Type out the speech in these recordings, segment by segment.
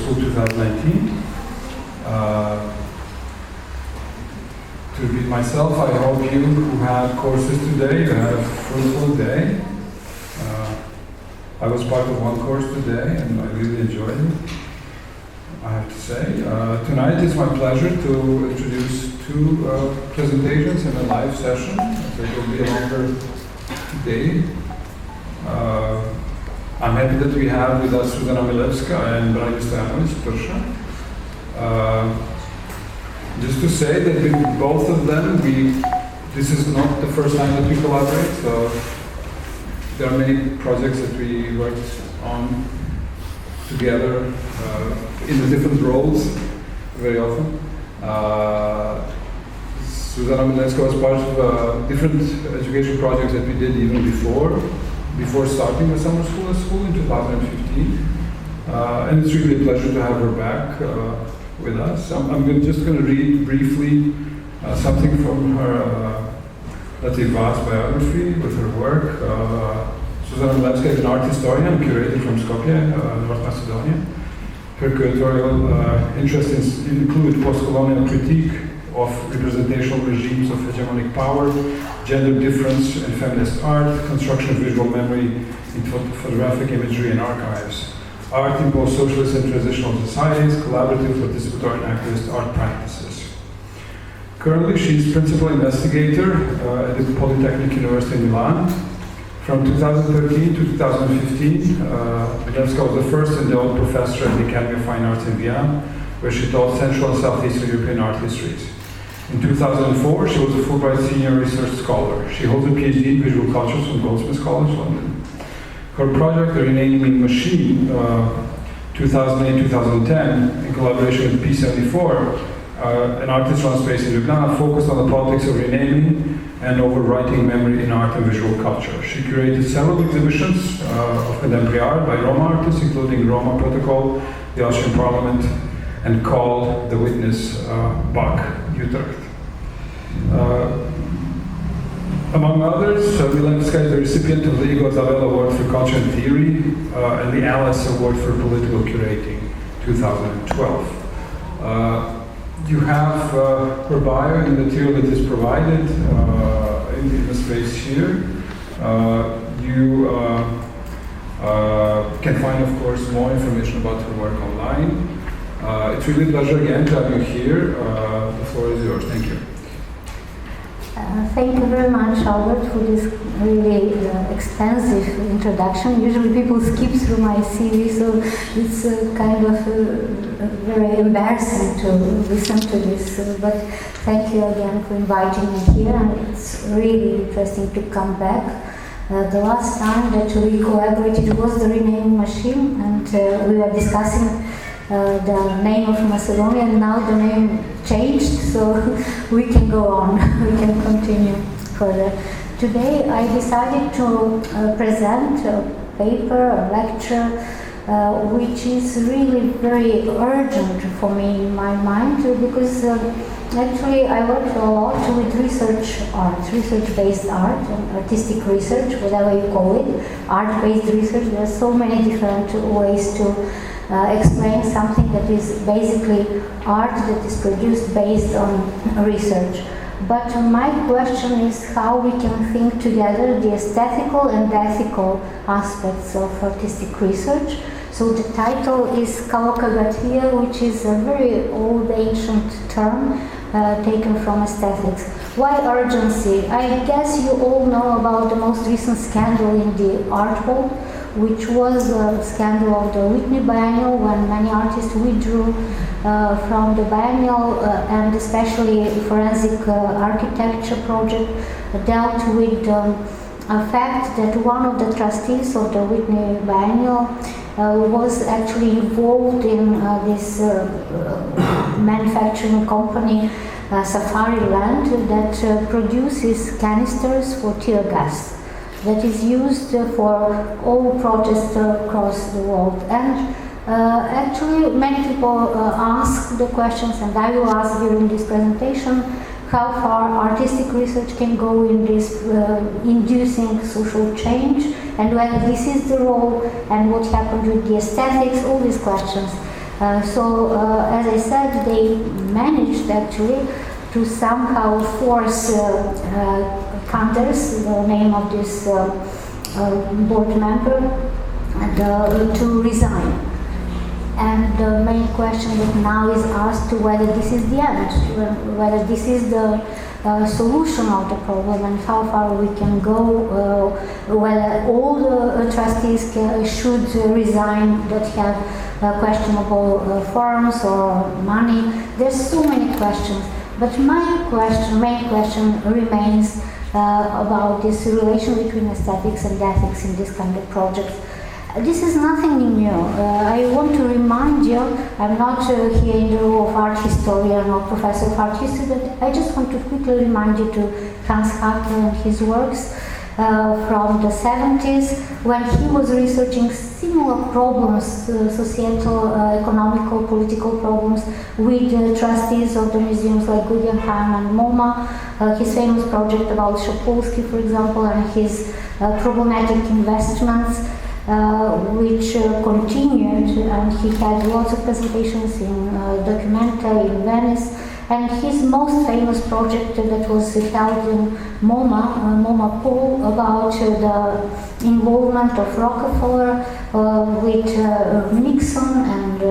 School 2019. To repeat myself, I hope you who had courses today, you had a fruitful day. I was part of one course today and I really enjoyed it, I have to say. Tonight it's my pleasure to introduce two presentations in a live session. So it will be a longer day. I'm happy that we have with us Suzana Milevska and Branimir Stojanović. Just to say that with both of them, this is not the first time that we collaborate. So there are many projects that we worked on together in the different roles very often. Suzana Milevska was part of different education projects that we did even before starting the summer school at school in 2015. And it's really a pleasure to have her back with us. I'm just going to read briefly something from her relatively vast biography with her work. Suzana Milevska is an art historian and curator from Skopje, North Macedonia. Her curatorial interests include post-colonial critique of representational regimes of hegemonic power, gender difference and feminist art, construction of visual memory in photographic imagery and archives, art in post-socialist and transitional societies, collaborative, participatory and activist art practices. Currently, she is Principal Investigator at the Polytechnic University Milan. From 2013 to 2015, Milevska was the first Endowed Professor at the Academy of Fine Arts in Vienna, where she taught Central and Southeastern European art histories. In 2004, she was a Fulbright Senior Research Scholar. She holds a Ph.D. in Visual Cultures from Goldsmiths College London. Her project, The Renaming Machine, 2008-2010, in collaboration with P74, an artist-run space in Ljubljana, focused on the politics of renaming and overwriting memory in art and visual culture. She curated several exhibitions of contemporary art by Roma artists, including Roma Protocol, the Austrian Parliament, and called The Witness, BAK Utrecht. Among others, Milevska is the recipient of the Igor Zabel Award for Culture and Theory and the Alice Award for Political Curating, 2012. You have her bio in the material that is provided in the space here. You can find, of course, more information about her work online. It's really a pleasure again to have you here. The floor is yours. Thank you. Thank you very much, Albert, for this really extensive introduction. Usually people skip through my CV, so it's kind of very embarrassing to listen to this. But thank you again for inviting me here, and it's really interesting to come back. The last time that we collaborated was The Renaming Machine, and we were discussing the name of Macedonia, and now the name changed, so we can go on, we can continue further. Today I decided to present a paper, a lecture, which is really very urgent for me in my mind, because actually I work a lot with research-based art, and artistic research, whatever you call it, art-based research. There are so many different ways to explain something that is basically art that is produced based on research. But my question is how we can think together the aesthetical and ethical aspects of artistic research. So the title is Kalokagathia, which is a very old ancient term taken from aesthetics. Why urgency? I guess you all know about the most recent scandal in the art world, which was a scandal of the Whitney Biennale, when many artists withdrew from the Biennale, and especially forensic architecture project dealt with a fact that one of the trustees of the Whitney Biennale was actually involved in this manufacturing company, Safari Land, that produces canisters for tear gas that is used for all protests across the world. And actually many people ask the questions, and I will ask during this presentation, how far artistic research can go in this inducing social change, and whether this is the role, and what happened with the aesthetics, all these questions. As I said, they managed actually to somehow force Kanders, the name of this board member, to resign. And the main question that now is asked whether this is the end, whether this is the solution of the problem and how far we can go, whether all the trustees should resign that have questionable forms or money. There's so many questions. But my main question remains about this relation between aesthetics and ethics in this kind of projects. This is nothing new. I want to remind you, I'm not here in the role of art historian or professor of art history, but I just want to quickly remind you to Hans Haacke and his works from the 70s, when he was researching similar problems, societal, economical, political problems, with trustees of the museums like Guggenheim and MoMA. His famous project about Szapulski, for example, and his problematic investments, which continued, and he had lots of presentations in Documenta in Venice. And his most famous project that was held in MoMA Pool, about the involvement of Rockefeller with Nixon, and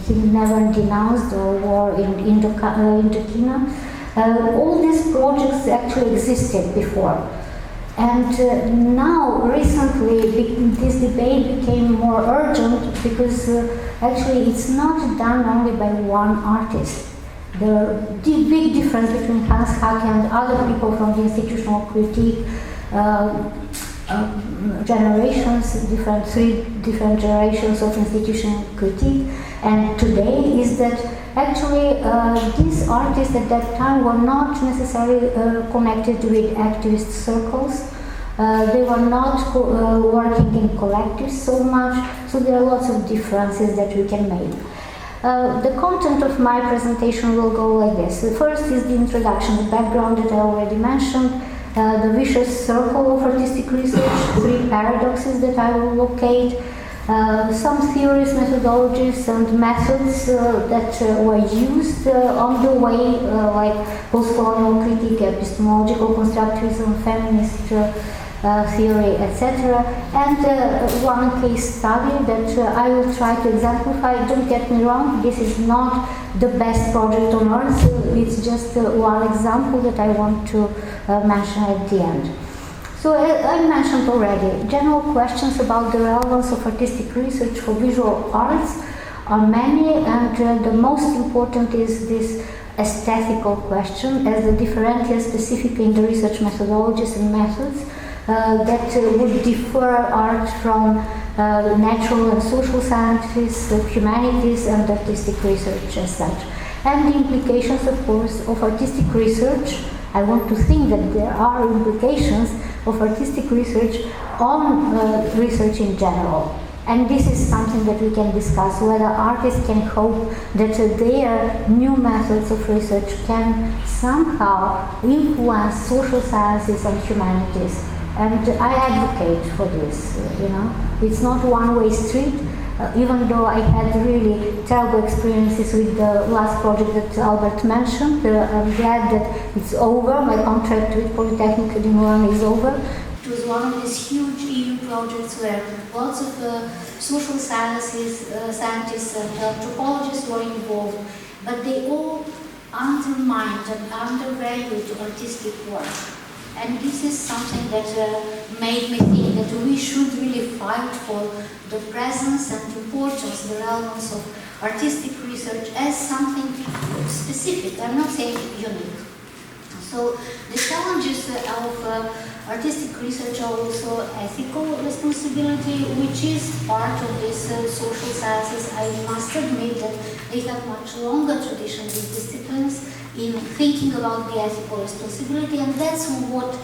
he never denounced the war in Indochina. All these projects actually existed before. And now, recently, this debate became more urgent because actually it's not done only by one artist. The big difference between Hans Haacke and other people from the institutional critique generations, three different generations of institutional critique, and today is that actually these artists at that time were not necessarily connected with activist circles. They were not working in collectives so much, so there are lots of differences that we can make. The content of my presentation will go like this. The first is the introduction, the background that I already mentioned, the vicious circle of artistic research, three paradoxes that I will locate, some theories, methodologies, and methods that were used on the way, like postcolonial critique, epistemological constructivism, feminist theory, etc. And one case study that I will try to exemplify. Don't get me wrong, this is not the best project on earth, it's just one example that I want to mention at the end. So I mentioned already, general questions about the relevance of artistic research for visual arts are many, and the most important is this aesthetical question, as the differential specifically in the research methodologies and methods that would differ art from natural and social sciences, humanities, and artistic research as such. And the implications, of course, of artistic research. I want to think that there are implications of artistic research on research in general. And this is something that we can discuss, whether artists can hope that their new methods of research can somehow influence social sciences and humanities. And I advocate for this, It's not one-way street, even though I had really terrible experiences with the last project that Albert mentioned. I'm glad that it's over. My contract with Polytechnic University Milan is over. It was one of these huge EU projects where lots of social sciences, scientists and anthropologists were involved, but they all undermined and undervalued artistic work. And this is something that made me think that we should really fight for the presence and importance, the relevance of artistic research as something specific. I'm not saying unique. So the challenges of artistic research are also ethical responsibility, which is part of this social sciences. I must admit that they have much longer tradition, these disciplines, in thinking about the ethical responsibility, and that's what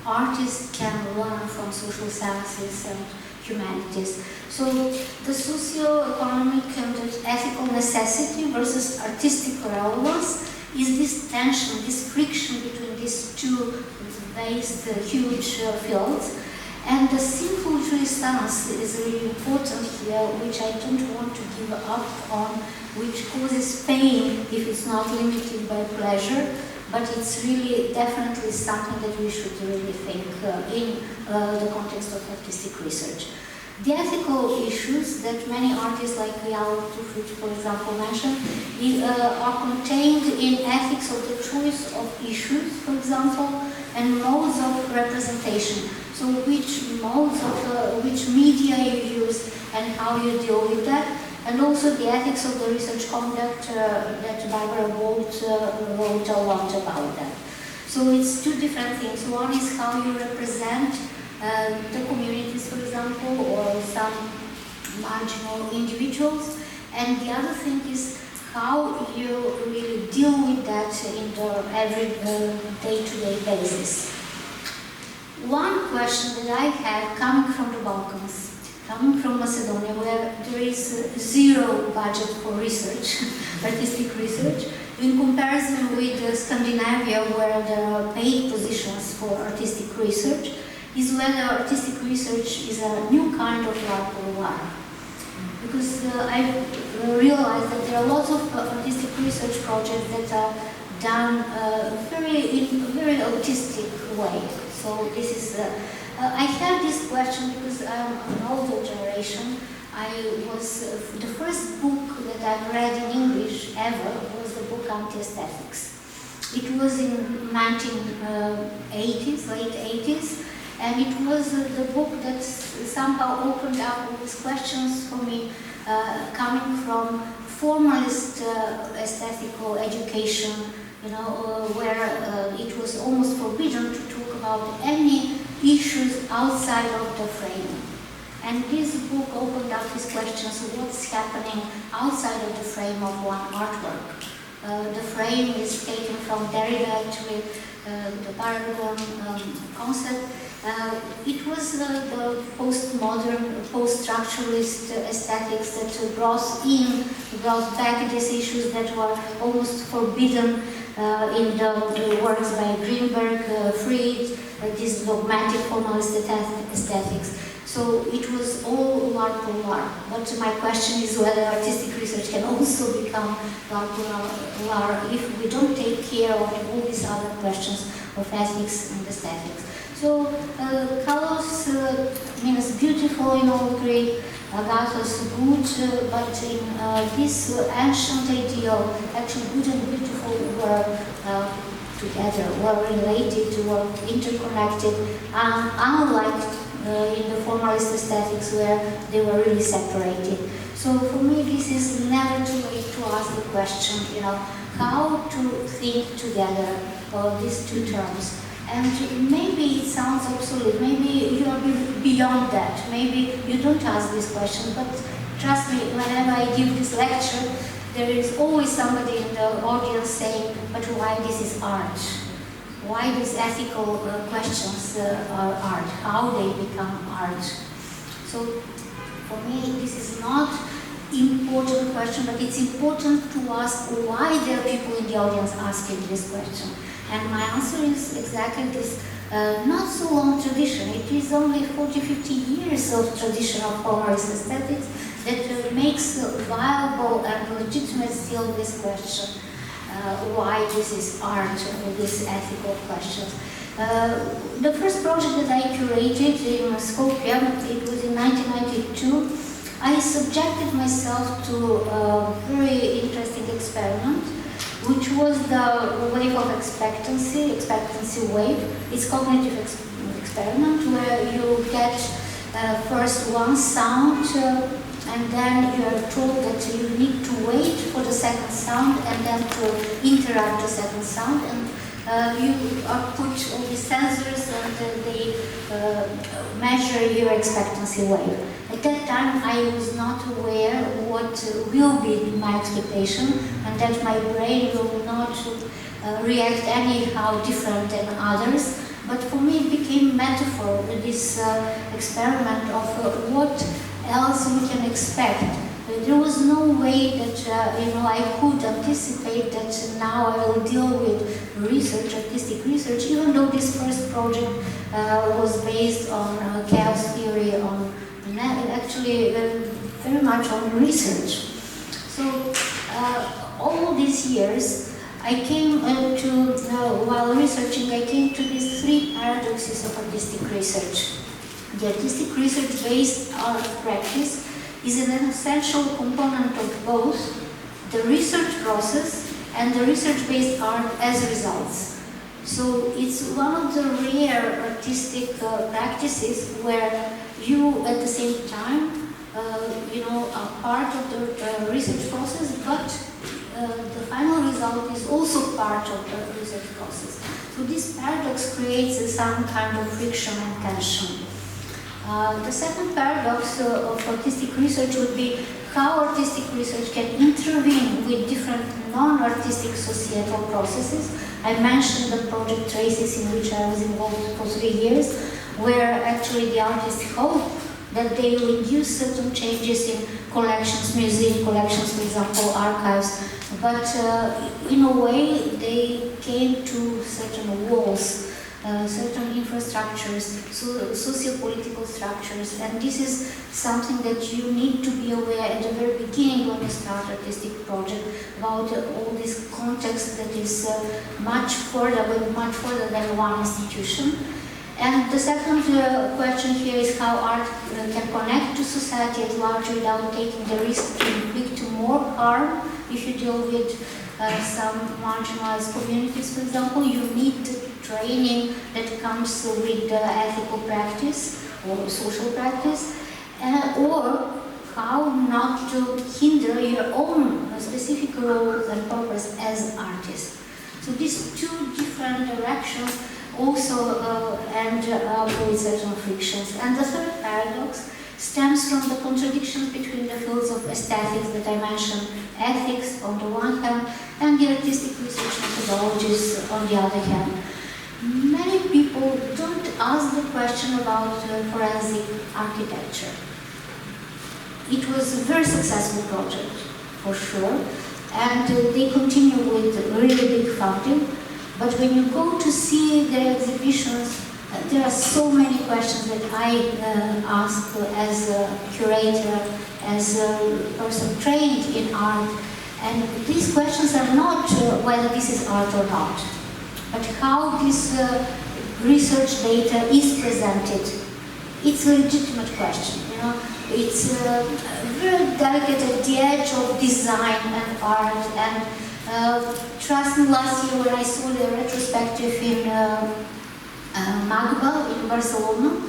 artists can learn from social sciences and humanities. So the socio-economic and ethical necessity versus artistic relevance is this tension, this friction between these two vast, huge fields. And the simple jouissance is really important here, which I don't want to give up on, which causes pain if it's not limited by pleasure, but it's really definitely something that we should really think in the context of artistic research. The ethical issues that many artists like Yao Tufut, for example, mentioned are contained in ethics of the choice of issues, for example, and modes of representation. So which modes of, which media you use and how you deal with that, and also the ethics of the research conduct that Barbara Walt wrote a lot about that. So it's two different things. One is how you represent the communities, for example, or some marginal individuals, and the other thing is how you really deal with that in the every day-to-day basis. One question that I had coming from the Balkans, coming from Macedonia, where there is zero budget for research, artistic research, in comparison with Scandinavia, where there are paid positions for artistic research, is whether artistic research is a new kind of art or what. Because I realized that there are lots of artistic research projects that are done in a very autistic way. So this is, I had this question because I'm an older generation. The first book that I've read in English ever was the book Anti-Aesthetics. It was in 1980s, late 80s. And it was the book that somehow opened up all these questions for me, coming from formalist aesthetical education, you know, where it was almost forbidden to talk about any issues outside of the frame. And this book opened up these questions of what's happening outside of the frame of one artwork. The frame is taken from Derrida actually, the paragon concept. It was the postmodern, post-structuralist aesthetics that brought back these issues that were almost forbidden in the works by Greenberg, Fried, this dogmatic formalist aesthetics. So it was all l'art pour l'art. But my question is whether artistic research can also become l'art pour l'art if we don't take care of all these other questions of ethics and aesthetics. So Kalos means beautiful in old Greek, Agathos good, but in this ancient ideal, actually good and beautiful were together, were related, were interconnected, unlike in the formalist aesthetics where they were really separated. So for me this is never too late to ask the question, you know, how to think together these two terms. And maybe it sounds obsolete, maybe you are beyond that, maybe you don't ask this question, but trust me, whenever I give this lecture, there is always somebody in the audience saying, but why this is art? Why these ethical questions are art? How they become art? So for me, this is not important question, but it's important to ask why there are people in the audience asking this question. And my answer is exactly this, not so long tradition. It is only 40-50 years of tradition of formalist aesthetics that makes viable and legitimate still this question, why this is art, these ethical questions. The first project that I curated in Skopje, it was in 1992, I subjected myself to a very interesting experiment, which was the wave of expectancy wave. It's cognitive experiment where you get first one sound and then you are told that you need to wait for the second sound and then to interrupt the second sound, and you are put all the sensors and they measure your expectancy wave. At that time I was not aware what will be my expectation and that my brain will not react anyhow different than others. But for me it became metaphor, this experiment of what else we can expect. There was no way that I could anticipate that now I will deal with research, artistic research, even though this first project was based on chaos theory, actually very much on research. So all these years, I came while researching, I came to these three paradoxes of artistic research. The artistic research-based art practice is an essential component of both the research process and the research-based art as results. So it's one of the rare artistic practices where you, at the same time, are part of the research process, but the final result is also part of the research process. So this paradox creates some kind of friction and tension. The second paradox of artistic research would be how artistic research can intervene with different non-artistic societal processes. I mentioned the project Traces, in which I was involved for 3 years, where actually the artists hope that they will induce certain changes in collections, museum collections, for example, archives, but in a way they came to certain walls, certain infrastructures, socio-political structures, and this is something that you need to be aware at the very beginning when you start artistic project about all this context that is much further than one institution. And the second question here is how art can connect to society at large without taking the risk to inflict more harm. If you deal with some marginalized communities, for example, you need training that comes with ethical practice or social practice, or how not to hinder your own specific role and purpose as artist. So these two different directions also end up with certain frictions. And the third paradox stems from the contradictions between the fields of aesthetics that I mentioned, ethics on the one hand, and the artistic research methodologies on the other hand. Many people don't ask the question about forensic architecture. It was a very successful project, for sure, and they continue with really big funding. But when you go to see their exhibitions, there are so many questions that I ask as a curator, as a person trained in art. And these questions are not whether this is art or not, but how this research data is presented. It's a legitimate question, It's very delicate at the edge of design and art. And trust me, last year when I saw the retrospective in Magba in Barcelona,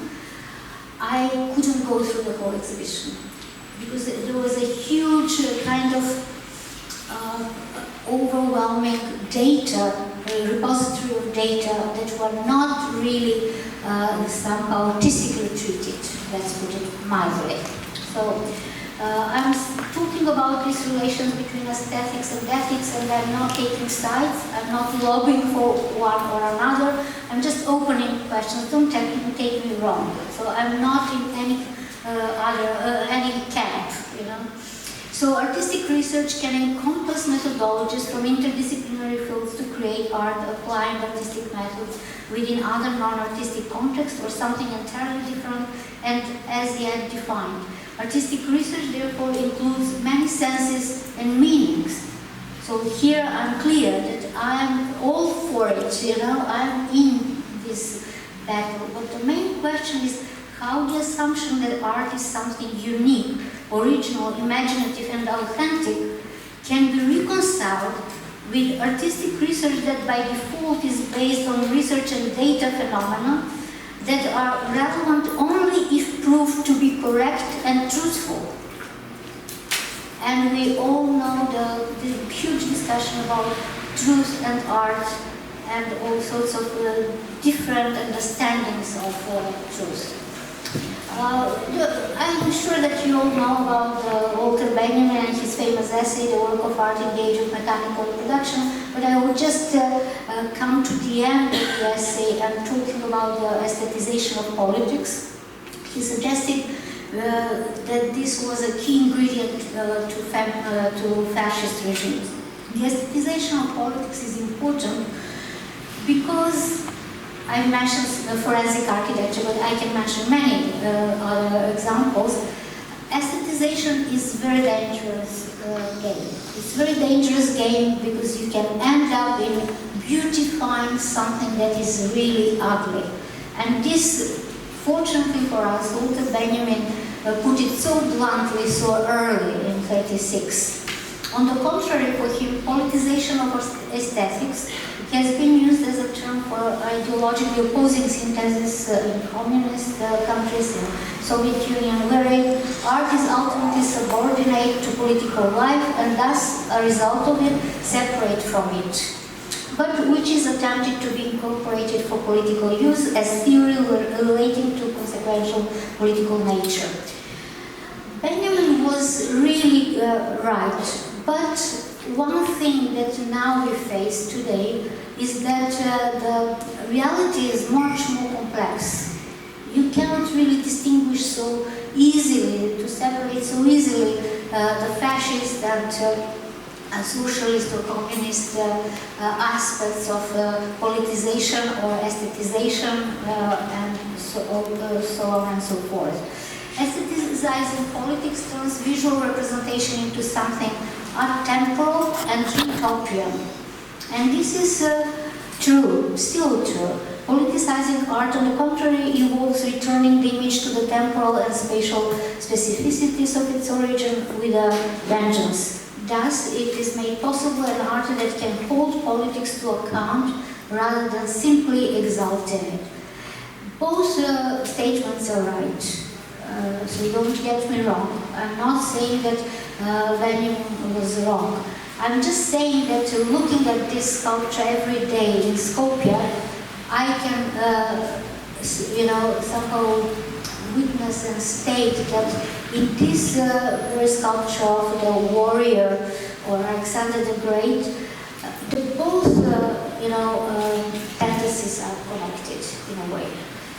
I couldn't go through the whole exhibition because there was a huge kind of overwhelming data, repository of data that were not really somehow artistically treated, let's put it mildly. So I'm talking about these relations between aesthetics and ethics, and I'm not taking sides, I'm not lobbying for one or another, I'm just opening questions, don't take me wrong. So I'm not in any any camp, So artistic research can encompass methodologies from interdisciplinary fields to create art, applying artistic methods within other non-artistic contexts or something entirely different and as yet defined. Artistic research therefore includes many senses and meanings. So here I'm clear that I'm all for it, I'm in this battle. But the main question is how the assumption that art is something unique, original, imaginative, and authentic can be reconciled with artistic research that by default is based on research and data phenomena that are relevant only if proved to be correct and truthful. And we all know the huge discussion about truth and art and all sorts of different understandings of truth. I'm sure that you all know about Walter Benjamin and his famous essay, The Work of Art Engaged with Mechanical Reproduction, but I will just come to the end of the essay and talking about the aesthetization of politics. He suggested that this was a key ingredient to fascist regimes. The aesthetization of politics is important because I mentioned forensic architecture, but I can mention many other examples. Aestheticization is a very dangerous game. It's a very dangerous game because you can end up in beautifying something that is really ugly. And this, fortunately for us, Walter Benjamin put it so bluntly, so early in '36. On the contrary, for him, politicization of aesthetics has been used as a term for ideologically opposing synthesis in communist countries, in Soviet Union, wherein art is ultimately subordinate to political life and thus, a result of it, separate from it, but which is attempted to be incorporated for political use as theory relating to consequential political nature. Benjamin was really right, but one thing that now we face today is that the reality is much more complex. You cannot really distinguish so easily, to separate so easily the fascist and socialist or communist aspects of politicization or aestheticization and so on and so forth. Aestheticizing politics turns visual representation into something temporal and utopian. And this is true, still true. Politicizing art, on the contrary, involves returning the image to the temporal and spatial specificities of its origin with a vengeance. Thus, it is made possible an art that can hold politics to account rather than simply exalting it. Both statements are right. So don't get me wrong. I'm not saying that Benjamin was wrong. I'm just saying that looking at this sculpture every day in Skopje, I can, somehow witness and state that in this very sculpture of the warrior or Alexander the Great, both, fantasies are connected in a way.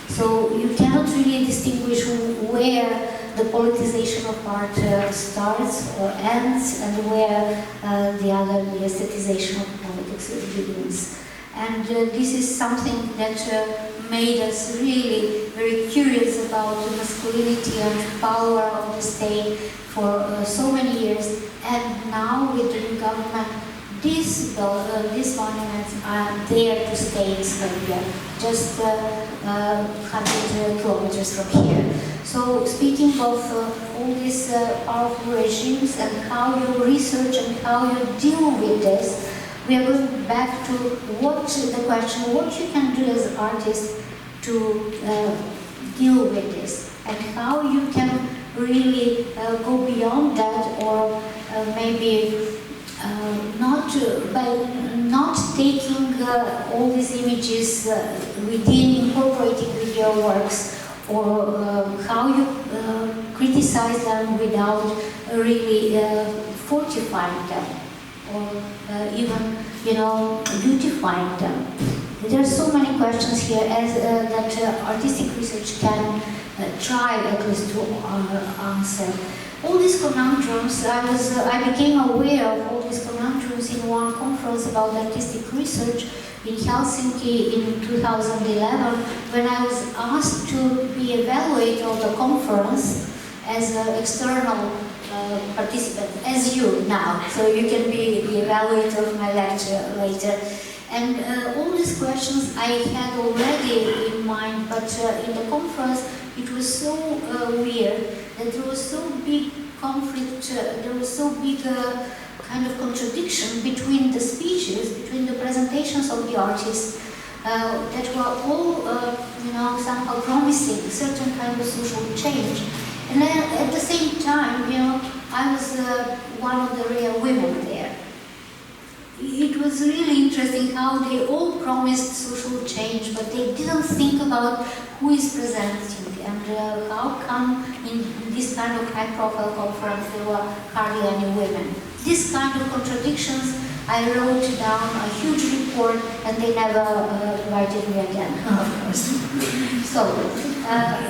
So you cannot really distinguish where the politicization of art starts or ends and where the aestheticization of politics begins. And this is something that made us really very curious about the masculinity and power of the state for so many years. And now with the new government, these monuments are there to stay in Serbia, just 100 kilometers from here. So speaking of all these powerful regimes and how you research and how you deal with this, we are going back to the question, what you can do as an artist to deal with this, and how you can really go beyond that, or maybe not taking all these images incorporating with your works, or how you criticize them without really fortifying them, or even beautifying them. There are so many questions here that artistic research can try at least to answer. All these conundrums, I became aware of all these conundrums in one conference about artistic research in Helsinki in 2011, when I was asked to be evaluator of the conference as an external participant, as you now, so you can be the evaluator of my lecture later. And all these questions I had already in mind, but in the conference it was so weird that there was so big conflict, there was so big kind of contradiction between the speeches, between the presentations of the artists that were all, somehow promising a certain kind of social change. And then at the same time, I was one of the rare women there. It was really interesting how they all promised social change, but they didn't think about who is presenting and how come in this kind of high-profile conference there were hardly any women. This kind of contradictions, I wrote down a huge report and they never invited me again, of course. So,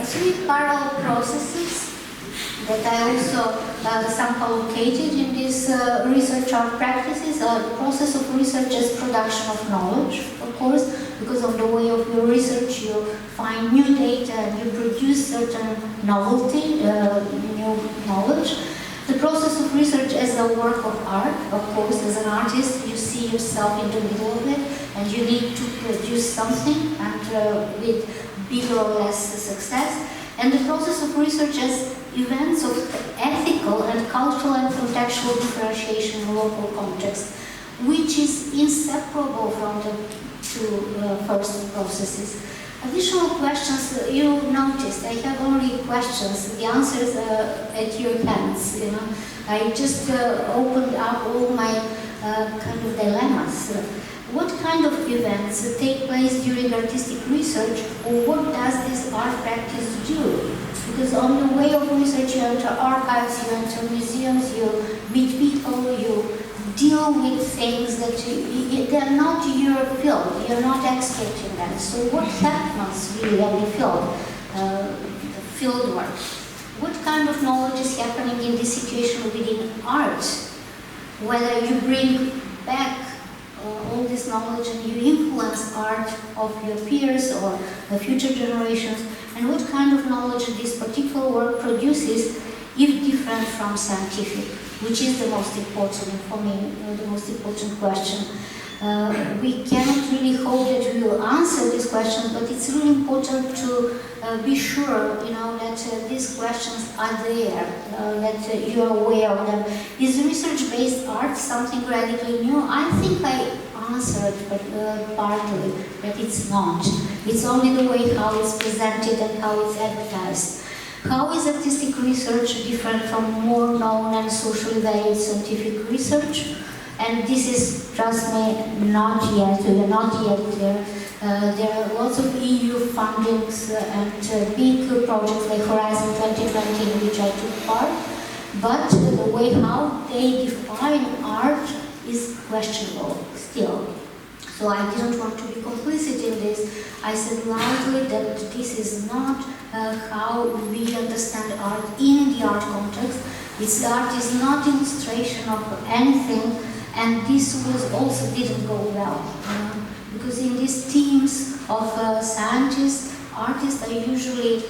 3 parallel processes. that I also somehow located in this research art practices, the process of research as production of knowledge, of course, because of the way of your research, you find new data and you produce certain novelty, new knowledge. The process of research as a work of art, of course, as an artist, you see yourself in the middle of it, and you need to produce something, and with bigger or less success. And the process of research as events of ethical and cultural and contextual differentiation in local context, which is inseparable from the two first processes. Additional questions, you noticed, I have only questions, the answers at your hands, you know. I just opened up all my kind of dilemmas. What kind of events take place during artistic research, or what does this art practice do? Because on the way of research you enter archives, you enter museums, you meet people, you deal with things that they're not your field, you're not expert in that. So what happens really on the field, the field work? What kind of knowledge is happening in this situation within art? Whether you bring back all this knowledge and you influence art of your peers or the future generations, and what kind of knowledge this particular work produces if different from scientific, which is the most important for me, the most important question. We cannot really hope that we will answer these questions, but it's really important to be sure, you know, that these questions are there, that you are aware of them. Is research-based art something radically new? I think I answered, but partly, that it's not. It's only the way how it's presented and how it's advertised. How is artistic research different from more known and socially valued scientific research? And this is, trust me, not yet, we are not yet there. There are lots of EU fundings and big projects like Horizon 2020 in which I took part, but the way how they define art is questionable still. So I didn't want to be complicit in this. I said loudly that this is not how we understand art in the art context. This art is not illustration of anything, and this was also didn't go well. Because in these teams of scientists, artists are usually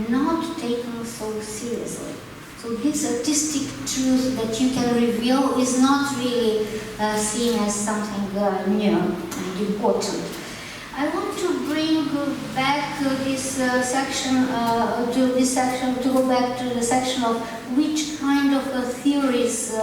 not taken so seriously. So this artistic truth that you can reveal is not really seen as something new and important. I want to bring back this section to go back to the section of which kind of theories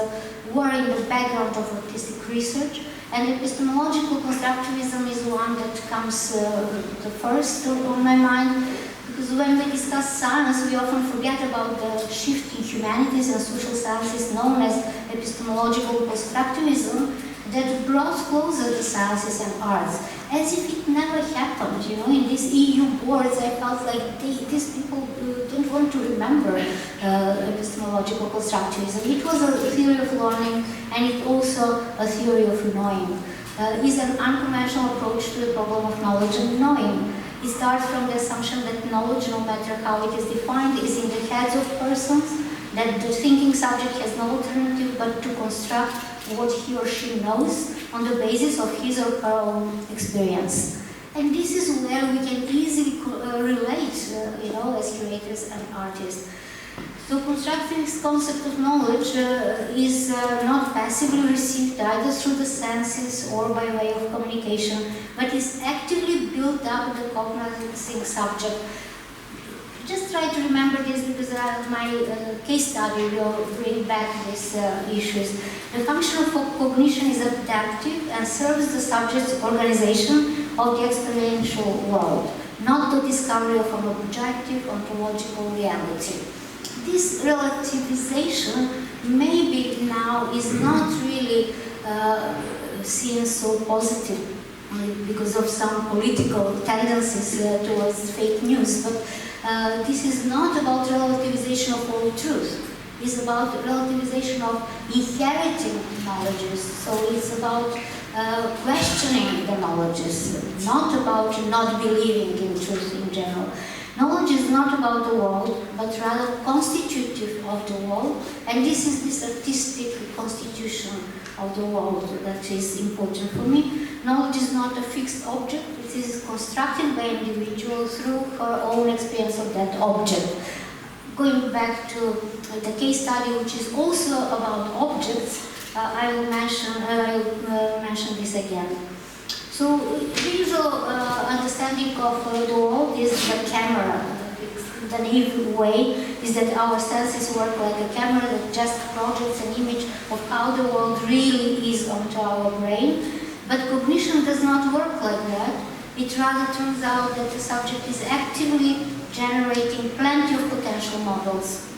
were in the background of artistic research. And epistemological constructivism is one that comes the first on my mind, because when we discuss science, we often forget about the shift in humanities and social sciences known as epistemological constructivism that brought closer the sciences and arts, as if it never happened. You know, in these EU boards, I felt like these people don't want to remember epistemological constructivism. It was a theory of learning, and it also a theory of knowing. Is an unconventional approach to the problem of knowledge and knowing. It starts from the assumption that knowledge, no matter how it is defined, is in the heads of persons, that the thinking subject has no alternative but to construct what he or she knows on the basis of his or her own experience. And this is where we can easily relate, you know, as curators and artists. So constructivist concept of knowledge is not passively received either through the senses or by way of communication, but is actively built up in the cognizing subject. Just try to remember this, because my case study will bring back these issues. The function of cognition is adaptive and serves the subject's organization of the experiential world, not the discovery of an objective ontological reality. This relativization maybe now is not really seen so positive because of some political tendencies towards fake news, but this is not about relativization of all truth. It's about relativization of inheriting knowledges. So it's about questioning the knowledges, not about not believing in truth in general. Knowledge is not about the world, but rather constitutive of the world, and this is this artistic constitution of the world that is important for me. Knowledge is not a fixed object, it is constructed by an individual through her own experience of that object. Going back to the case study, which is also about objects, I will mention this again. So the usual understanding of the world is the camera. The naive way is that our senses work like a camera that just projects an image of how the world really is onto our brain. But cognition does not work like that. It rather turns out that the subject is actively generating plenty of potential models,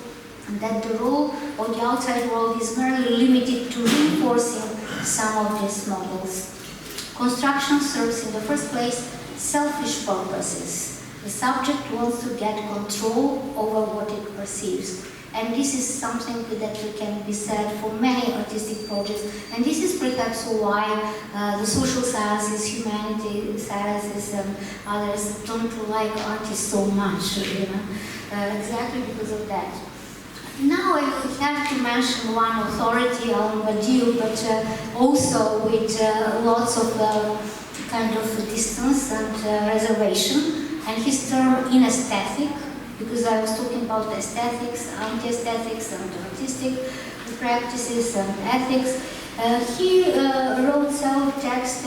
and that the role of the outside world is merely limited to reinforcing some of these models. Construction serves in the first place selfish purposes. The subject wants to get control over what it perceives. And this is something that can be said for many artistic projects. And this is perhaps why the social sciences, humanity sciences, and others don't like artists so much, exactly because of that. Now I will have to mention one authority, Alain Badiou, but also with lots of kind of distance and reservation. And his term in aesthetic, because I was talking about aesthetics, anti-aesthetics, and artistic practices and ethics. He wrote several texts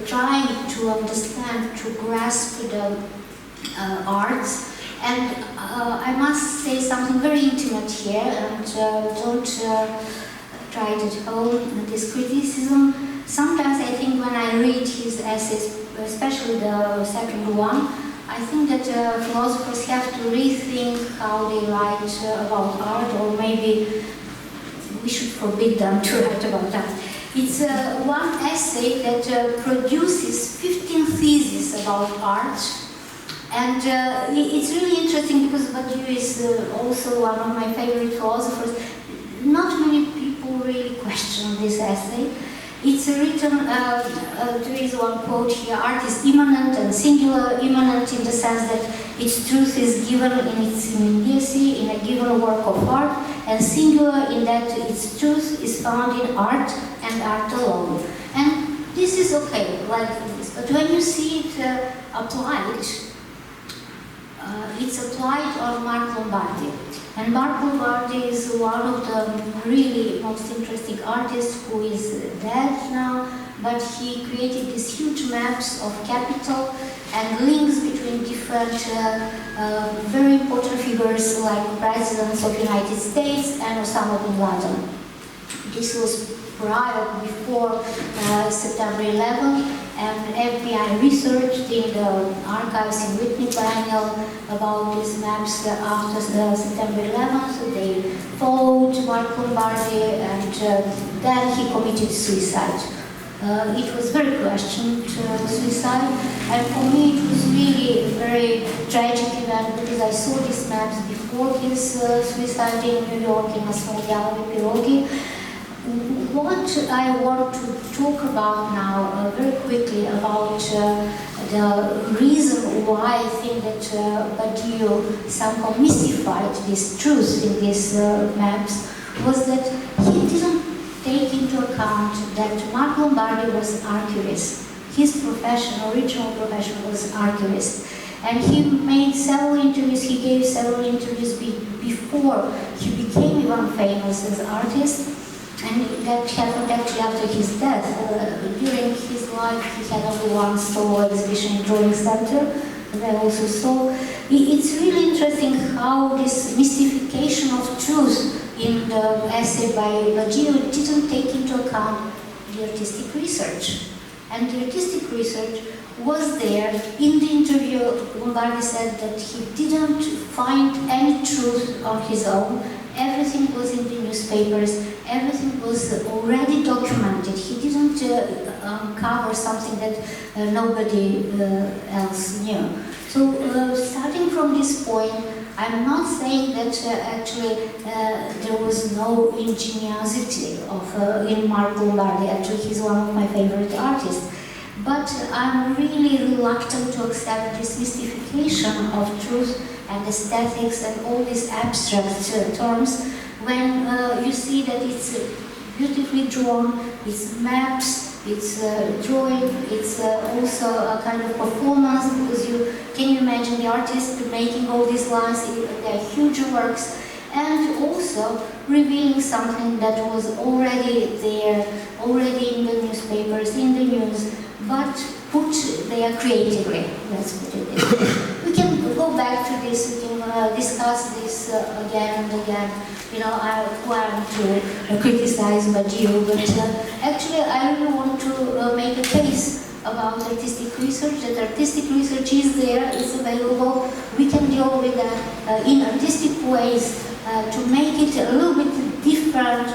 trying to understand, to grasp the arts. And I must say something very intimate here, and don't try it at home, this criticism. Sometimes I think when I read his essays, especially the second one, I think that philosophers have to rethink how they write about art, or maybe we should forbid them to write about that. It's one essay that produces 15 theses about art, and it's really interesting because Badiou is also one of my favorite philosophers. Not many people really question this essay. It's written, there is one quote here, art is immanent and singular, immanent in the sense that its truth is given in its immediacy in a given work of art, and singular in that its truth is found in art and art alone. And this is okay, like this, but when you see it applied, it's applied on Mark Lombardi. And Mark Lombardi is one of the really most interesting artists who is dead now, but he created these huge maps of capital and links between different very important figures like presidents of the United States and Osama bin Laden. This was before September 11, and FBI researched in the archives in Whitney Biennale about these maps after September 11th. So they followed Mark Lombardi, and then he committed suicide. It was very questioned, suicide, and for me it was really a very tragic event because I saw these maps before his suicide in New York in a small gallery, Pirogi. What I want to talk about now very quickly about the reason why I think that Badiou somehow mystified this truth in these maps was that he didn't take into account that Mark Lombardi was an archivist. His profession, original profession, was archivist. And he made several interviews, he gave several interviews before he became even famous as an artist. And that happened actually after his death. During his life, he had only one solo exhibition in Drawing Center that I also saw. It's really interesting how this mystification of truth in the essay by Badiou didn't take into account the artistic research. And the artistic research was there. In the interview, Lombardi said that he didn't find any truth on his own. Everything was in the newspapers, everything was already documented. He didn't uncover something that nobody else knew. So starting from this point, I'm not saying that actually there was no ingeniosity in Mark Lombardi. Actually, he's one of my favorite artists. But I'm really reluctant to accept this mystification of truth and aesthetics and all these abstract terms when you see that it's beautifully drawn, it's maps, it's drawing, it's also a kind of performance, because can you imagine the artist making all these lines, they're huge works, and also revealing something that was already there, already in the newspapers, in the news, but put there creatively, let's put it this way. We can go back to this, we can discuss this again and again. You know, I want to criticize Badiou, but actually I really want to make a case about artistic research, that artistic research is there, it's available, we can deal with that in artistic ways to make it a little bit different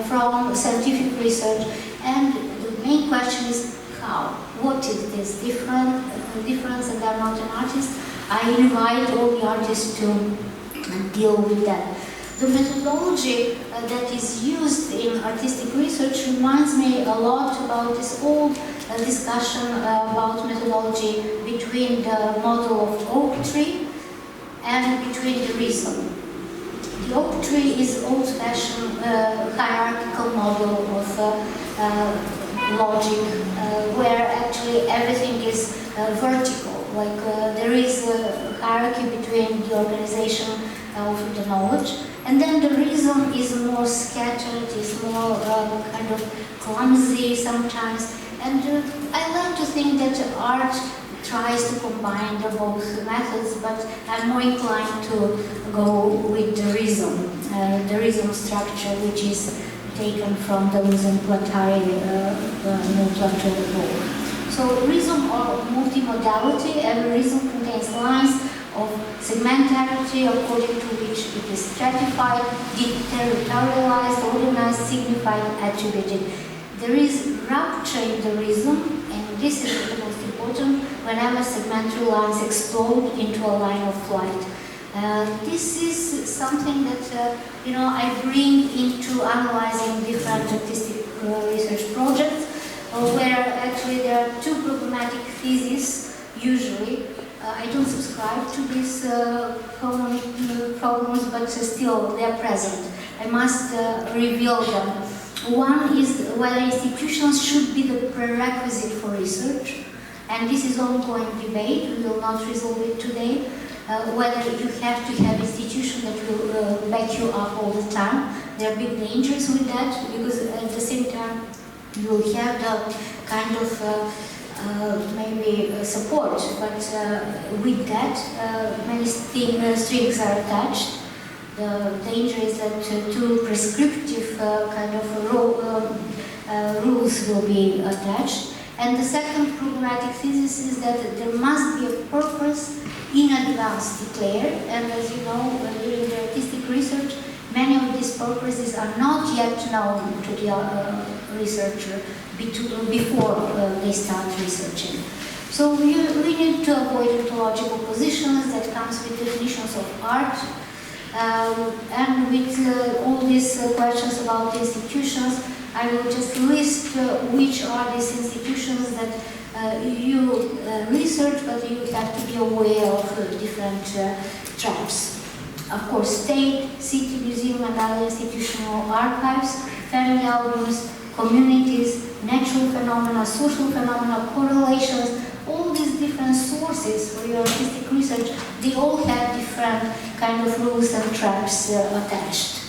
from scientific research. And the main question is how? What is this difference? And I'm not an artist. I invite all the artists to deal with that. The methodology that is used in artistic research reminds me a lot about this old discussion about methodology between the model of oak tree and between the reason. The oak tree is old-fashioned hierarchical model of logic, where actually everything is vertical. Like there is a hierarchy between the organization of the knowledge, and then the reason is more scattered, is more kind of clumsy sometimes. And I like to think that art tries to combine the both methods, but I'm more inclined to go with the rhythm structure, which is taken from the Plateau book. So rhythm or multimodality, every rhythm contains lines of segmentarity according to which it is stratified, deterritorialized, organized, signified, attributed. There is rupture in the rhythm, and this is the most important, whenever segmentary lines explode into a line of flight. This is something that I bring into analyzing different artistic research projects, where actually there are two problematic theses usually. I don't subscribe to these common problems, but still they are present. I must reveal them. One is whether institutions should be the prerequisite for research, and this is ongoing debate. We will not resolve it today. Whether you have to have institutions that will back you up all the time. There are big dangers with that, because at the same time you will have the kind of maybe support, but with that many strings are attached. The danger is that too prescriptive kind of rules will be attached. And the second problematic thesis is that there must be a purpose in advance declared, and as you know, during the artistic research, many of these purposes are not yet known to the researcher before they start researching. So we need to avoid ontological positions that comes with definitions of art, and with all these questions about institutions, I will just list which are these institutions that you research, but you have to be aware of different traps. Of course, state, city, museum, and other institutional archives, family albums, communities, natural phenomena, social phenomena, correlations, all these different sources for your artistic research, they all have different kind of rules and traps attached.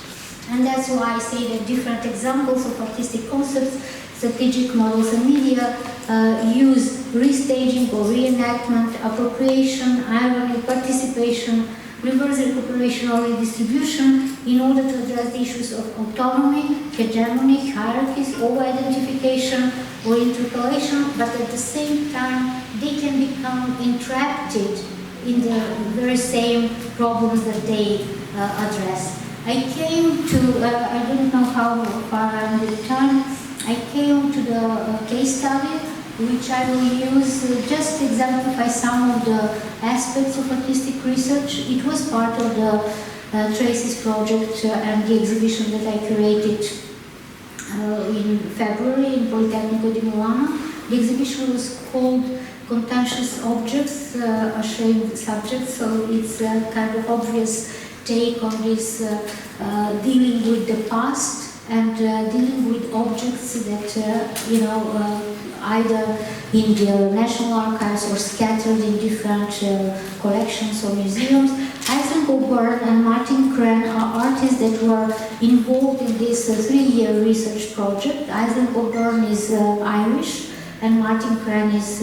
And that's why I say that different examples of artistic concepts, strategic models and media use restaging or reenactment, appropriation, irony, participation, reverse recuperation or redistribution in order to address the issues of autonomy, hegemonic, hierarchies, over-identification or interpolation, but at the same time they can become entrapped in the very same problems that they address. I came to, I don't know how far I'm with time, I came to the case study, which I will use just to exemplify some of the aspects of artistic research. It was part of the Traces project and the exhibition that I curated in February in Polytechnic University Milan, The exhibition was called Contentious Objects, Ashamed Subjects, so it's a kind of obvious take on this dealing with the past and dealing with objects that, either in the National Archives or scattered in different collections or museums. Isaac O'Byrne and Martin Kren are artists that were involved in this 3-year research project. Isaac O'Byrne is Irish and Martin Kren is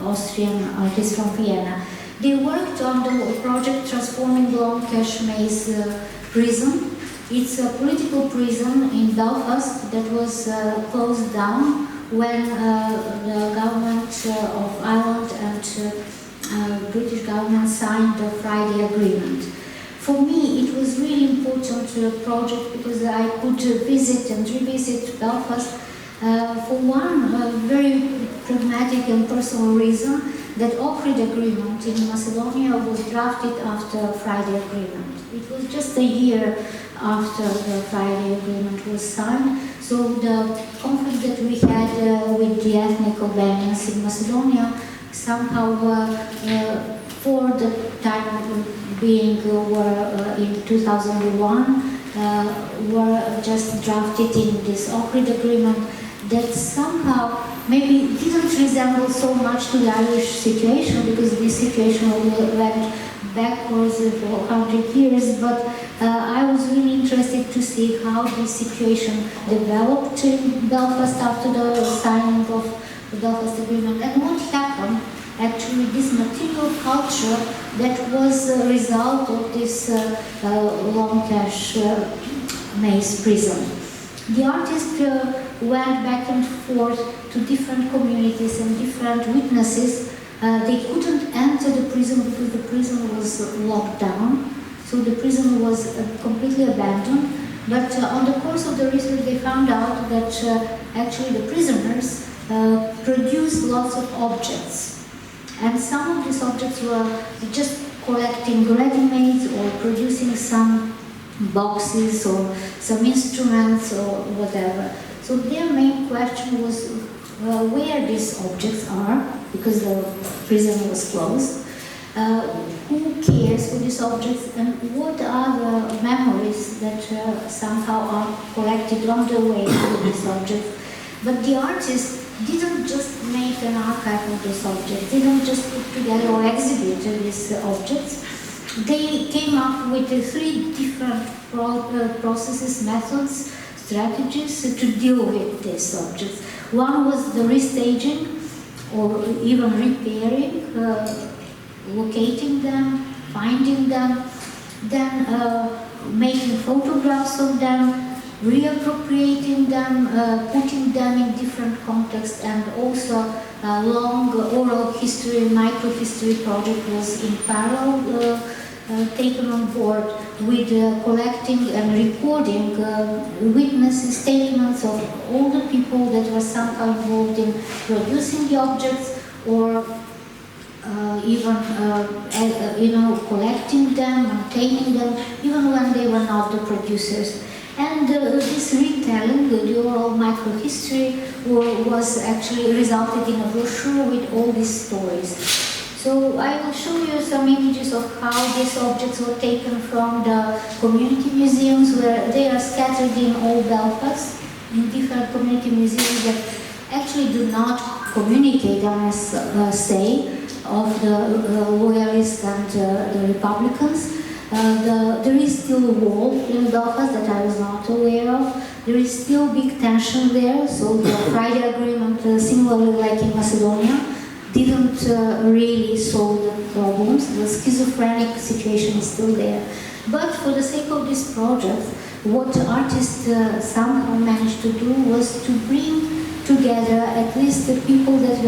Austrian artist from Vienna. They worked on the project transforming Long Cash Maze prison. It's a political prison in Belfast that was closed down when the government of Ireland and British government signed the Friday Agreement. For me, it was really important project because I could visit and revisit Belfast for one very pragmatic and personal reason, that Ohrid Agreement in Macedonia was drafted after Friday Agreement. It was just a year after the Friday Agreement was signed, so the conflict that we had with the ethnic Albanians in Macedonia somehow for the time being were in 2001 were just drafted in this Ohrid Agreement that somehow maybe didn't resemble so much to the Irish situation, because this situation went backwards for 100 years, but I was really interested to see how this situation developed in Belfast after the signing of the Belfast Agreement, and what happened actually this material culture that was a result of this Long Cash Maze prison. The artist went back and forth to different communities and different witnesses. They couldn't enter the prison because the prison was locked down, so the prison was completely abandoned. But on the course of the research they found out that actually the prisoners produced lots of objects. And some of these objects were just collecting ready-mades or producing some boxes or some instruments or whatever. So their main question was where these objects are, because the prison was closed. Who cares for these objects, and what are the memories that somehow are collected along the way with these objects? But the artists didn't just make an archive of these objects, they didn't just put together or exhibit these objects. They came up with 3 different processes, methods, strategies to deal with these objects. One was the restaging or even repairing, locating them, finding them, then making photographs of them, reappropriating them, putting them in different contexts, and also a long oral history, microhistory project was in parallel taken on board with collecting and recording witnesses, statements of all the people that were somehow involved in producing the objects, or even collecting them, maintaining them, even when they were not the producers. And this retelling, the oral microhistory, was actually resulted in a brochure with all these stories. So I will show you some images of how these objects were taken from the community museums, where they are scattered in all Belfast, in different community museums that actually do not communicate, I must say, of the loyalists and the Republicans. There is still a wall in Belfast that I was not aware of. There is still big tension there, so the Friday Agreement, similarly like in Macedonia, didn't really solve the problems. The schizophrenic situation is still there. But for the sake of this project, what artists somehow managed to do was to bring together at least the people that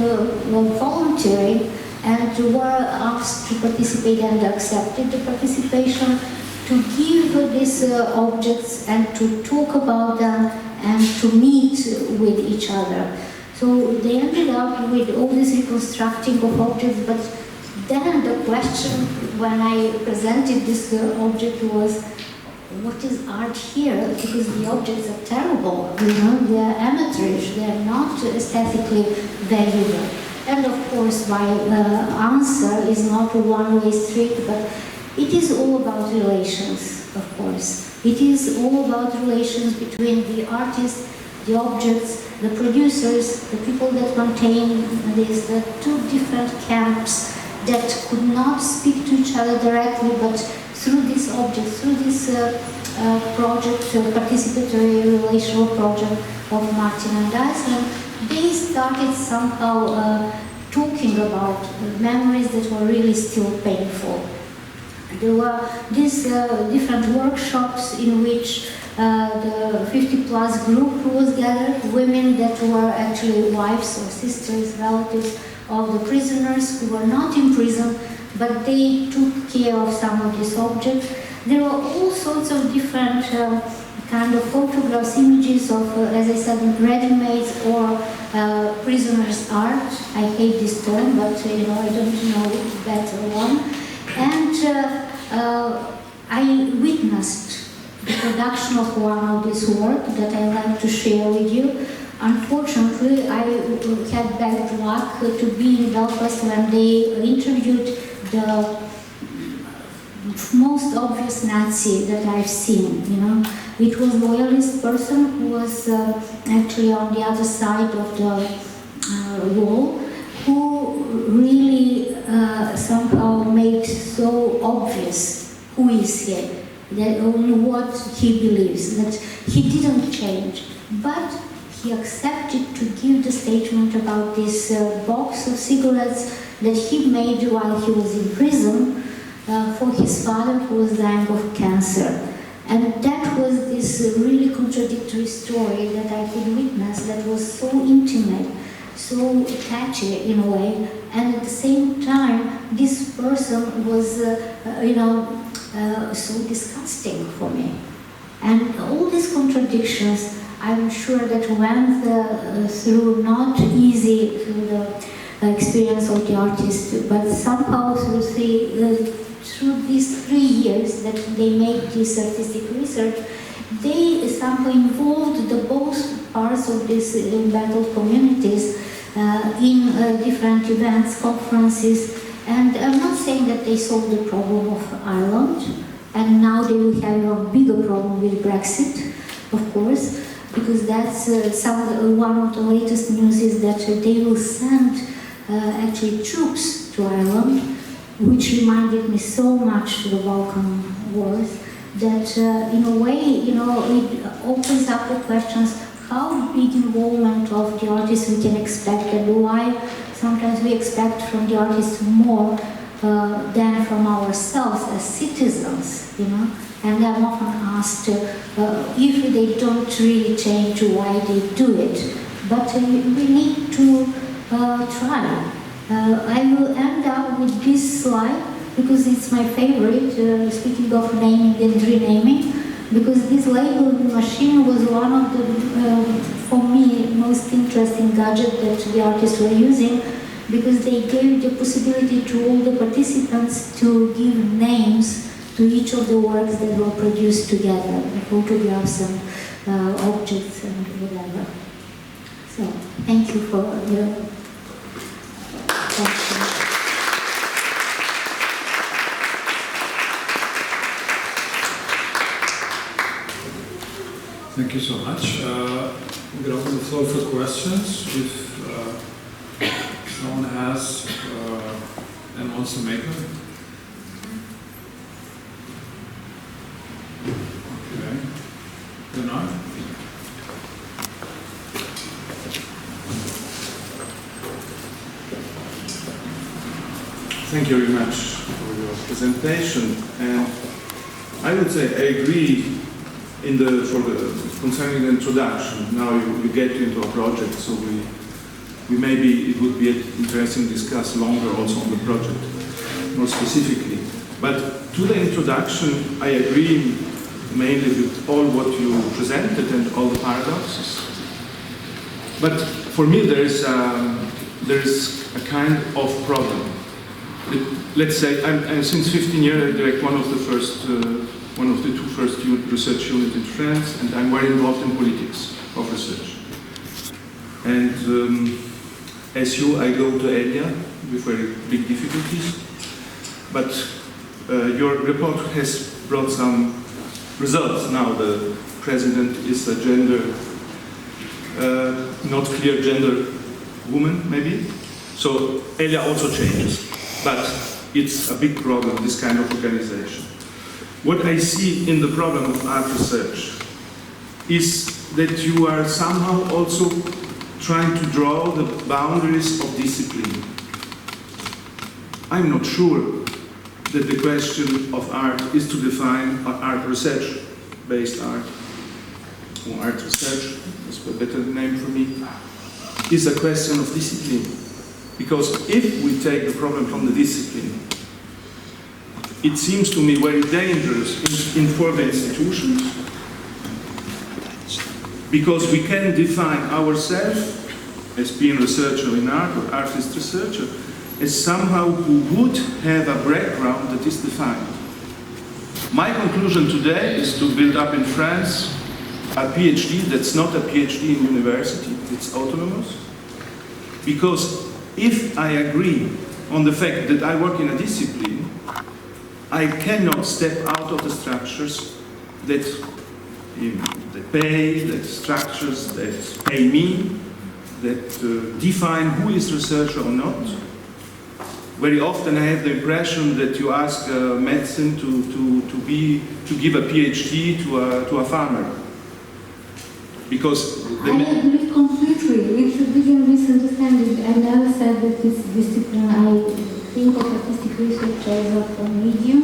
were volunteering and were asked to participate and accepted the participation, to give these objects and to talk about them and to meet with each other. So they ended up with all this reconstructing of objects, but then the question when I presented this object was, what is art here? Because the objects are terrible, you know, they are amateurish, they are not aesthetically valuable. And of course, my answer is not a one-way street, but it is all about relations, of course. It is all about relations between the artist, the objects, the producers, the people that contain this, the two different camps that could not speak to each other directly, but through this object, through this project, participatory relational project of Martin and Iceland, they started somehow talking about memories that were really still painful. There were these different workshops in which the 50-plus group was gathered, women that were actually wives or sisters, relatives of the prisoners who were not in prison, but they took care of some of these objects. There were all sorts of different kind of photographs, images of, as I said, ready-mades or prisoners' art. I hate this term, but I don't know a better one. And I witnessed the production of one of this work that I like to share with you. Unfortunately, I had bad luck to be in Belfast when they interviewed the most obvious Nazi that I've seen. It was a loyalist person who was actually on the other side of the wall, who really somehow made so obvious who is he, that what he believes, that he didn't change, but he accepted to give the statement about this box of cigarettes that he made while he was in prison for his father, who was dying of cancer. And that was this really contradictory story that I could witness, that was so intimate, so catchy in a way, and at the same time, this person was, so disgusting for me. And all these contradictions, I'm sure that went through not easy through the experience of the artist, but somehow through these 3 years that they made this artistic research, they somehow involved the both parts of these embattled communities in different events, conferences, and I'm not saying that they solved the problem of Ireland, and now they will have a bigger problem with Brexit, of course, because that's one of the latest news is that they will send actually troops to Ireland, which reminded me so much of the Balkan Wars, that in a way, it opens up the questions how big involvement of the artists we can expect, and why sometimes we expect from the artists more than from ourselves as citizens, And I'm often asked if they don't really change, why they do it. But we need to try. I will end up with this slide because it's my favorite, speaking of naming and renaming, because this labeling machine was one of the, for me, most interesting gadget that the artists were using, because they gave the possibility to all the participants to give names to each of the works that were produced together, the photographs and objects and whatever. So, thank you for your question. Thank you so much. We're going to open the floor for questions. If someone has and wants to make them. Okay. Bernard? Thank you very much for your presentation. And I would say I agree concerning the introduction. Now you get into a project, so we maybe it would be interesting to discuss longer also on the project, more specifically. But to the introduction, I agree mainly with all what you presented and all the paradoxes. But for me, there is a kind of problem. Let's say I'm since 15 years I direct one of the first one of the two first research units in France, and I'm very involved in politics of research. And as you, I go to Elia with very big difficulties, but your report has brought some results. Now the president is a gender, not clear gender woman, maybe. So Elia also changes, but it's a big problem, this kind of organization. What I see in the problem of art research is that you are somehow also trying to draw the boundaries of discipline. I'm not sure that the question of art is to define art research-based art, or art research, that's a better name for me, is a question of discipline. Because if we take the problem from the discipline, it seems to me very dangerous in further institutions, because we can define ourselves as being researcher in art or artist researcher as somehow who would have a background that is defined. My conclusion today is to build up in France a PhD that's not a PhD in university, it's autonomous, because if I agree on the fact that I work in a discipline, I cannot step out of the structures that pay, that structures that pay me, that define who is researcher or not. Very often I have the impression that you ask medicine to give a PhD to a farmer. Because I agree completely. It's a big misunderstanding. I never said that this discipline, I think of artistic research as a medium,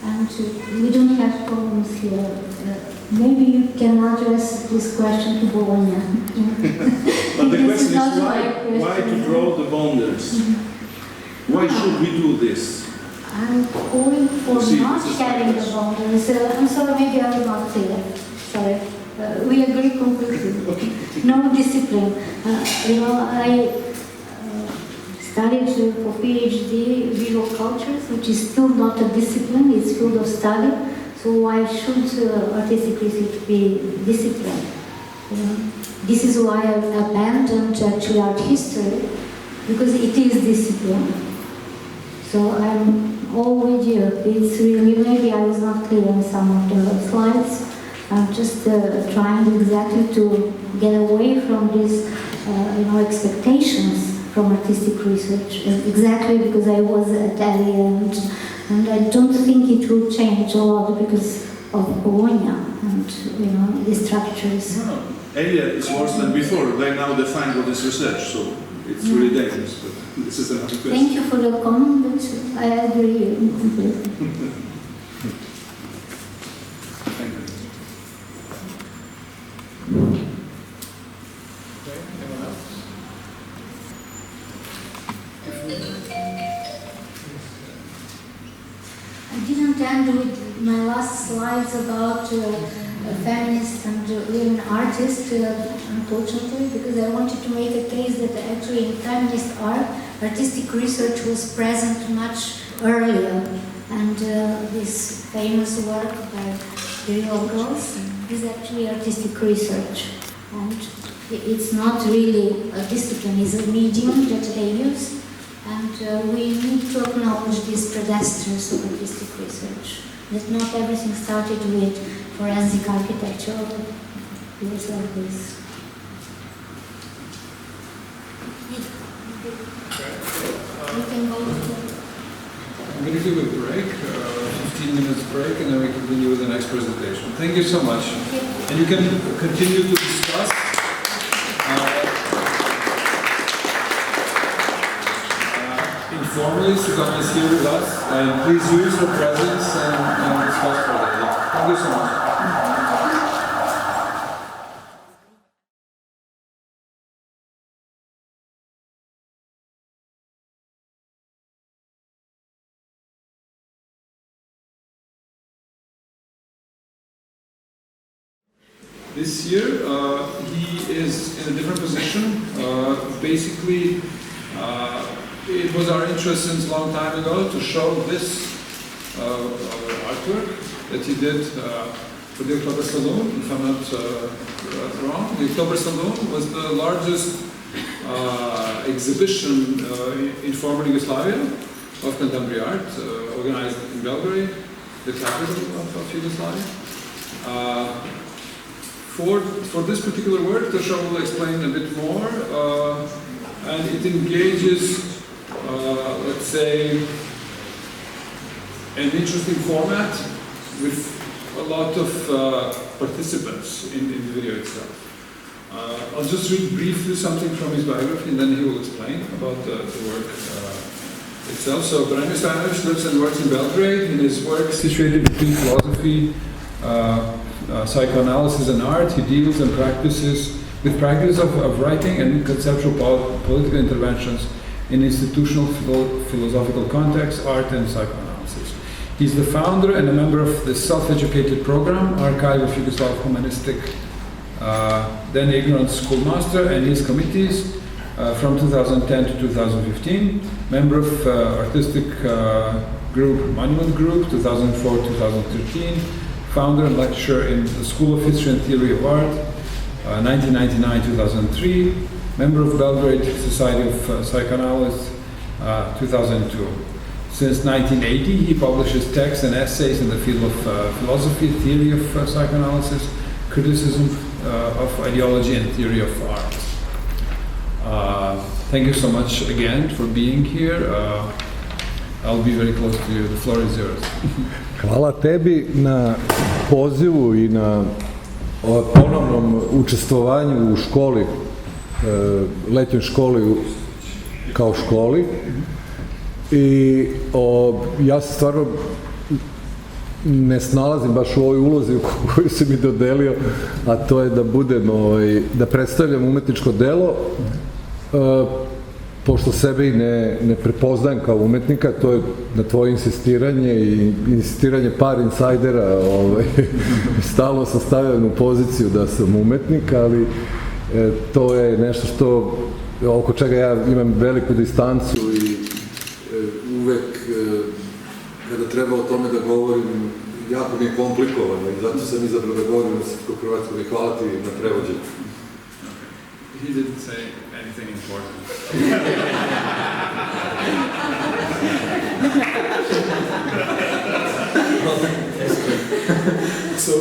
and we don't have problems here. Maybe you can address this question to Bologna. But the question is why to draw the boundaries? Why should we do this? I'm calling for not sharing the boundaries. I'm sorry, maybe I was not clear. Sorry. We agree completely. No discipline. I studied for PhD visual cultures, which is still not a discipline, it's field of study. So why should artistic research be discipline? This is why I abandoned actually art history, because it is discipline. So I'm all with you. It's really, maybe I was not clear on some of the slides. I'm just trying exactly to get away from these, expectations from artistic research. Exactly because I was at Alien, and I don't think it will change a lot because of Bologna and the structures. No, Alien is worse than before. They now define what is research, so it's really dangerous. But this is another question. Thank you for the comment, but I agree completely. With my last slides about feminists and women artists, unfortunately, because I wanted to make a case that actually in feminist art, artistic research was present much earlier. And this famous work by the real girls is actually artistic research. And it's not really a discipline, it's a medium that they use. And we need to acknowledge these pedestals of artistic research. That not everything started with forensic architecture or things like this. We can go to... I'm going to give a break, 15 minutes break, and then we continue with the next presentation. Thank you so much. And you can continue to discuss. Informally, Suzana is here with us, and please use her presence and discuss further. Thank you so much. This year, he is in a different position. Basically, it was our interest since a long time ago to show this artwork that he did for the October Saloon, if I'm not wrong. The October Saloon was the largest exhibition in former Yugoslavia of contemporary art, organized in Belgrade, the capital of Yugoslavia. For this particular work, Tosha will explain a bit more, and it engages, let's say, an interesting format with a lot of participants in the video itself. I'll just read briefly something from his biography, and then he will explain about the work itself. So, Branimir Stojanović lives and works in Belgrade. In his work, situated between philosophy, psychoanalysis, and art, he deals and practices of writing and conceptual political interventions in institutional philosophical contexts, art, and psychoanalysis. He's the founder and a member of the self-educated program, Archive of Yugoslav Humanistic, then Ignorant Schoolmaster, and his committees from 2010 to 2015, member of artistic group, Monument Group, 2004-2013, founder and lecturer in the School of History and Theory of Art, 1999-2003, member of Belgrade Society of Psychoanalysts, 2002. Since 1980, he publishes texts and essays in the field of philosophy, theory of psychoanalysis, criticism of ideology, and theory of art. Thank you so much again for being here. I'll be very close to you. The floor is yours. Hvala tebi na pozivu I na ponovnom učestvovanju u školi, letnjoj školi kao školi. I ja se stvarno ne snalazim baš u ovoj ulozi koju si mi dodelio, a to je da budem, da predstavljam umetničko delo, pošto sebe I ne prepoznajem kao umetnika. To je na tvoje insistiranje I insistiranje par insajdera, stalno sam stavljan u poziciju da sam umetnik, ali to je nešto što, oko čega ja imam veliku distancu I uvek kada treba o tome da govorim, jako mi je komplikovano I zato sam izabrao da govorim na srpsko-hrvatskom I hvala ti na prevođenju. He didn't say anything important. So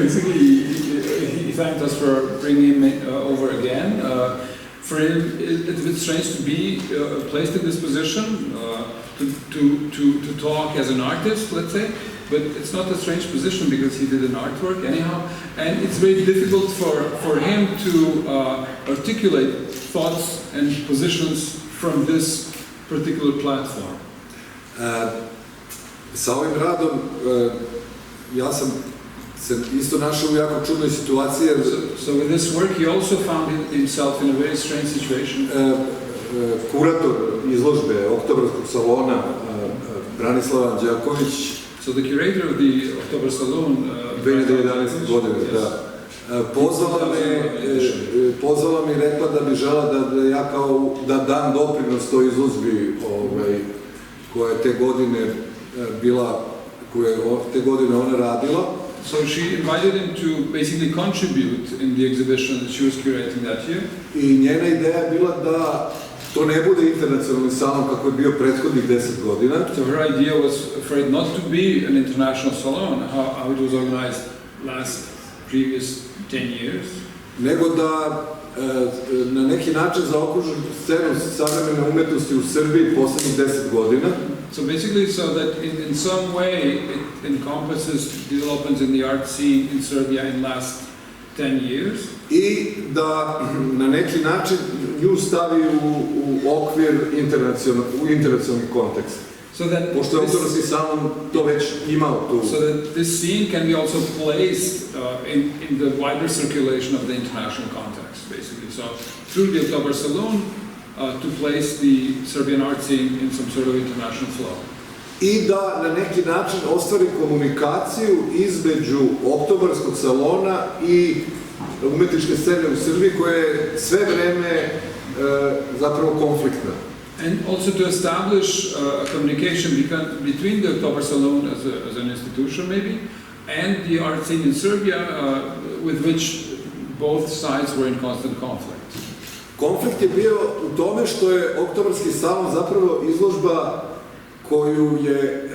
basically, he thanked us for bringing him over again. For him, it's a bit strange to be placed in this position, to talk as an artist, let's say, but it's not a strange position because he did an artwork anyhow, and it's very difficult for him to articulate thoughts and positions from this particular platform. Sa ovim radom ja sam se isto našao u jako čudnoj situaciji. So with this work he also found himself in a very strange situation. Kurator izložbe Oktobarskog salona Branislav Đaković, so the curator of the October Saloon 2011. godine, pozvala me I rekla da bi žela da ja kao da dam doprinos toj izložbi koja je te godine bila, koje te godine ona radila. So she invited him to basically contribute in the exhibition that she was curating that year. I njena ideja je bila da to ne bude internacionalni salon kako je bio prethodnih 10 godina. So her idea was for it not to be an international salon, how it was organized previous 10 years. Nego da na neki način zaokruži scenu savremene umetnosti u Srbiji poslednjih 10 godina. So basically, so that in some way it encompasses developments in the art scene in Serbia in last 10 years. I da na neki način nju stavi u okvir internacionalni kontekst. So that pošto je autorski salon to već imao tu. So that this scene can be also placed in the wider circulation of the international context, basically. So through the October Saloon, to place the Serbian art scene in some sort of international flow. I da na neki način ostvari komunikaciju između Oktobarskog salona I umetničke scene u Srbiji koja je sve vreme zapravo konfliktna. And also to establish a communication between the October Salon as an institution maybe, and the art scene in Serbia, with which both sides were in constant conflict. Konflikt je bio u tome što je Oktobarski salon zapravo izložba koju je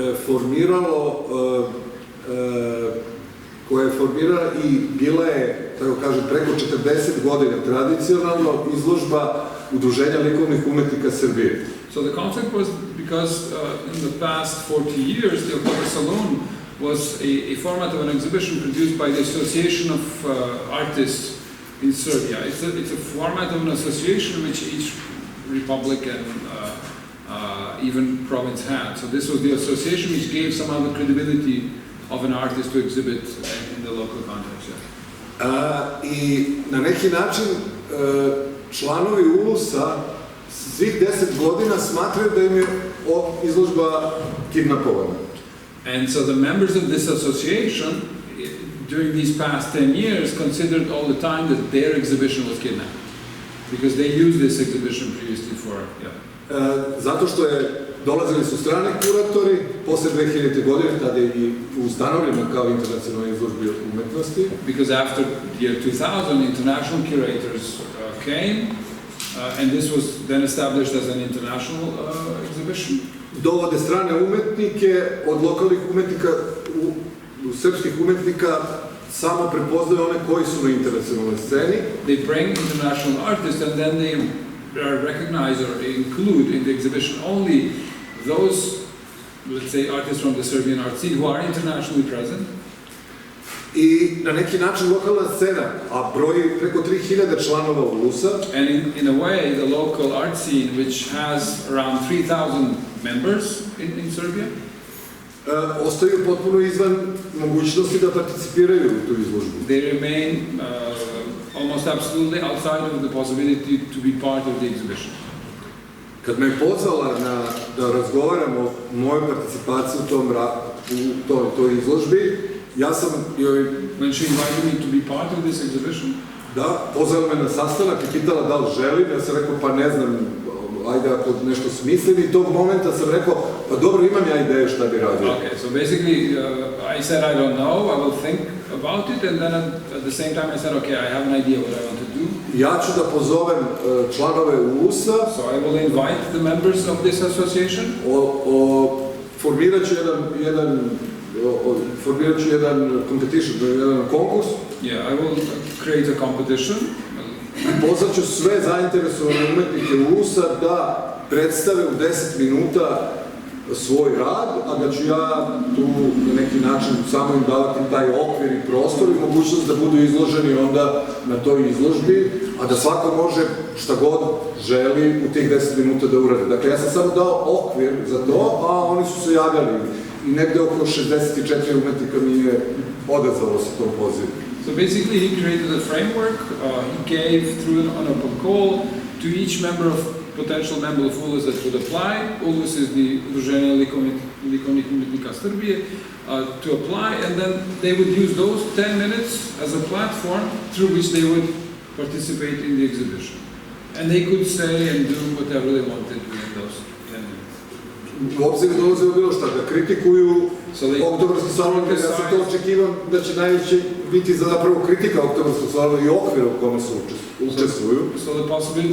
formirala i bila je, tako kažem, preko 40 godina tradicionalno izložba Udruženja likovnih umetnika Srbije. So the conflict was because in the past 40 years, the October Salon was a format of an exhibition produced by the Association of Artists in Serbia. It's a format of an association which each republic and even province had. So this was the association which gave somehow the credibility of an artist to exhibit in the local context. I na neki način članovi ULUS-a svih 10 godina smatraju da im je izložba kidnapovana. And so the members of this association during these past 10 years considered all the time that their exhibition was kidnapped because they used this exhibition previously for, zato što dolazili su strani kuratori, posle 2000. godine, tada je i ustanovljena kao internacionalna izložba umetnosti. Because after the year 2000, international curators came, and this was then established as an international exhibition. Dovode strane umetnike, od lokalnih umetnika, srpskih umetnika, samo prepoznaju one koji su na internacionalnoj sceni. They bring international artists and then they recognize or include in the exhibition only those, let's say, artists from the Serbian art scene who are internationally present. I na neki način lokalna scena, a broji preko 3000 članova ULUS-a. And in a way, the local art scene, which has around 3,000 members in Serbia, ostaju potpuno izvan mogućnosti da participiraju u tu izložbu. They remain almost absolutely outside of the possibility to be part of the exhibition. Kad me je pozvala da razgovaram o mojoj participaciji u toj izložbi, ja sam joj... When she invited me to be part of this exhibition, da, pozvala me na sastanak i pitala da li želim, ja sam rekao pa ne znam, ajde ako nešto smislim, i tog momenta sam rekao, pa dobro, imam ja ideju šta bi radio. Okay, so basically I said I don't know, I will think about it, and then at the same time I said, okay, I have an idea what I want to do. Ja ću da pozovem članove ULUS-a. So I will invite the members of this association. Formirat ću jedan competition, jedan konkurs. Yeah, I will create a competition. Pozvat ću sve zainteresovane umetnike ULUS-a da predstave u 10 minuta svoj rad, a da ću ja tu na neki način samo im davati taj okvir i prostor i mogućnost da budu izloženi onda na toj izložbi, a da svako može šta god želi u tih 10 minuta da urade. Dakle, ja sam samo dao okvir za to, a oni su se javljali i negde oko 64 umetnika mi je odazvalo se tom pozivu. So basically he created a framework, he gave through an open call to each potential member of ULUS that would apply. ULUS is the Udruženje likovnih umetnika Srbije, to apply, and then they would use those 10 minutes as a platform through which they would participate in the exhibition. And they could say and do whatever they wanted within those 10 minutes. U obzir dolazilo bilo šta, da kritikuju Oktobarski salon, ja sam to očekivam da će najveće biti zapravo kritika Oktobarskog salona i okvira u kome se učestvuju,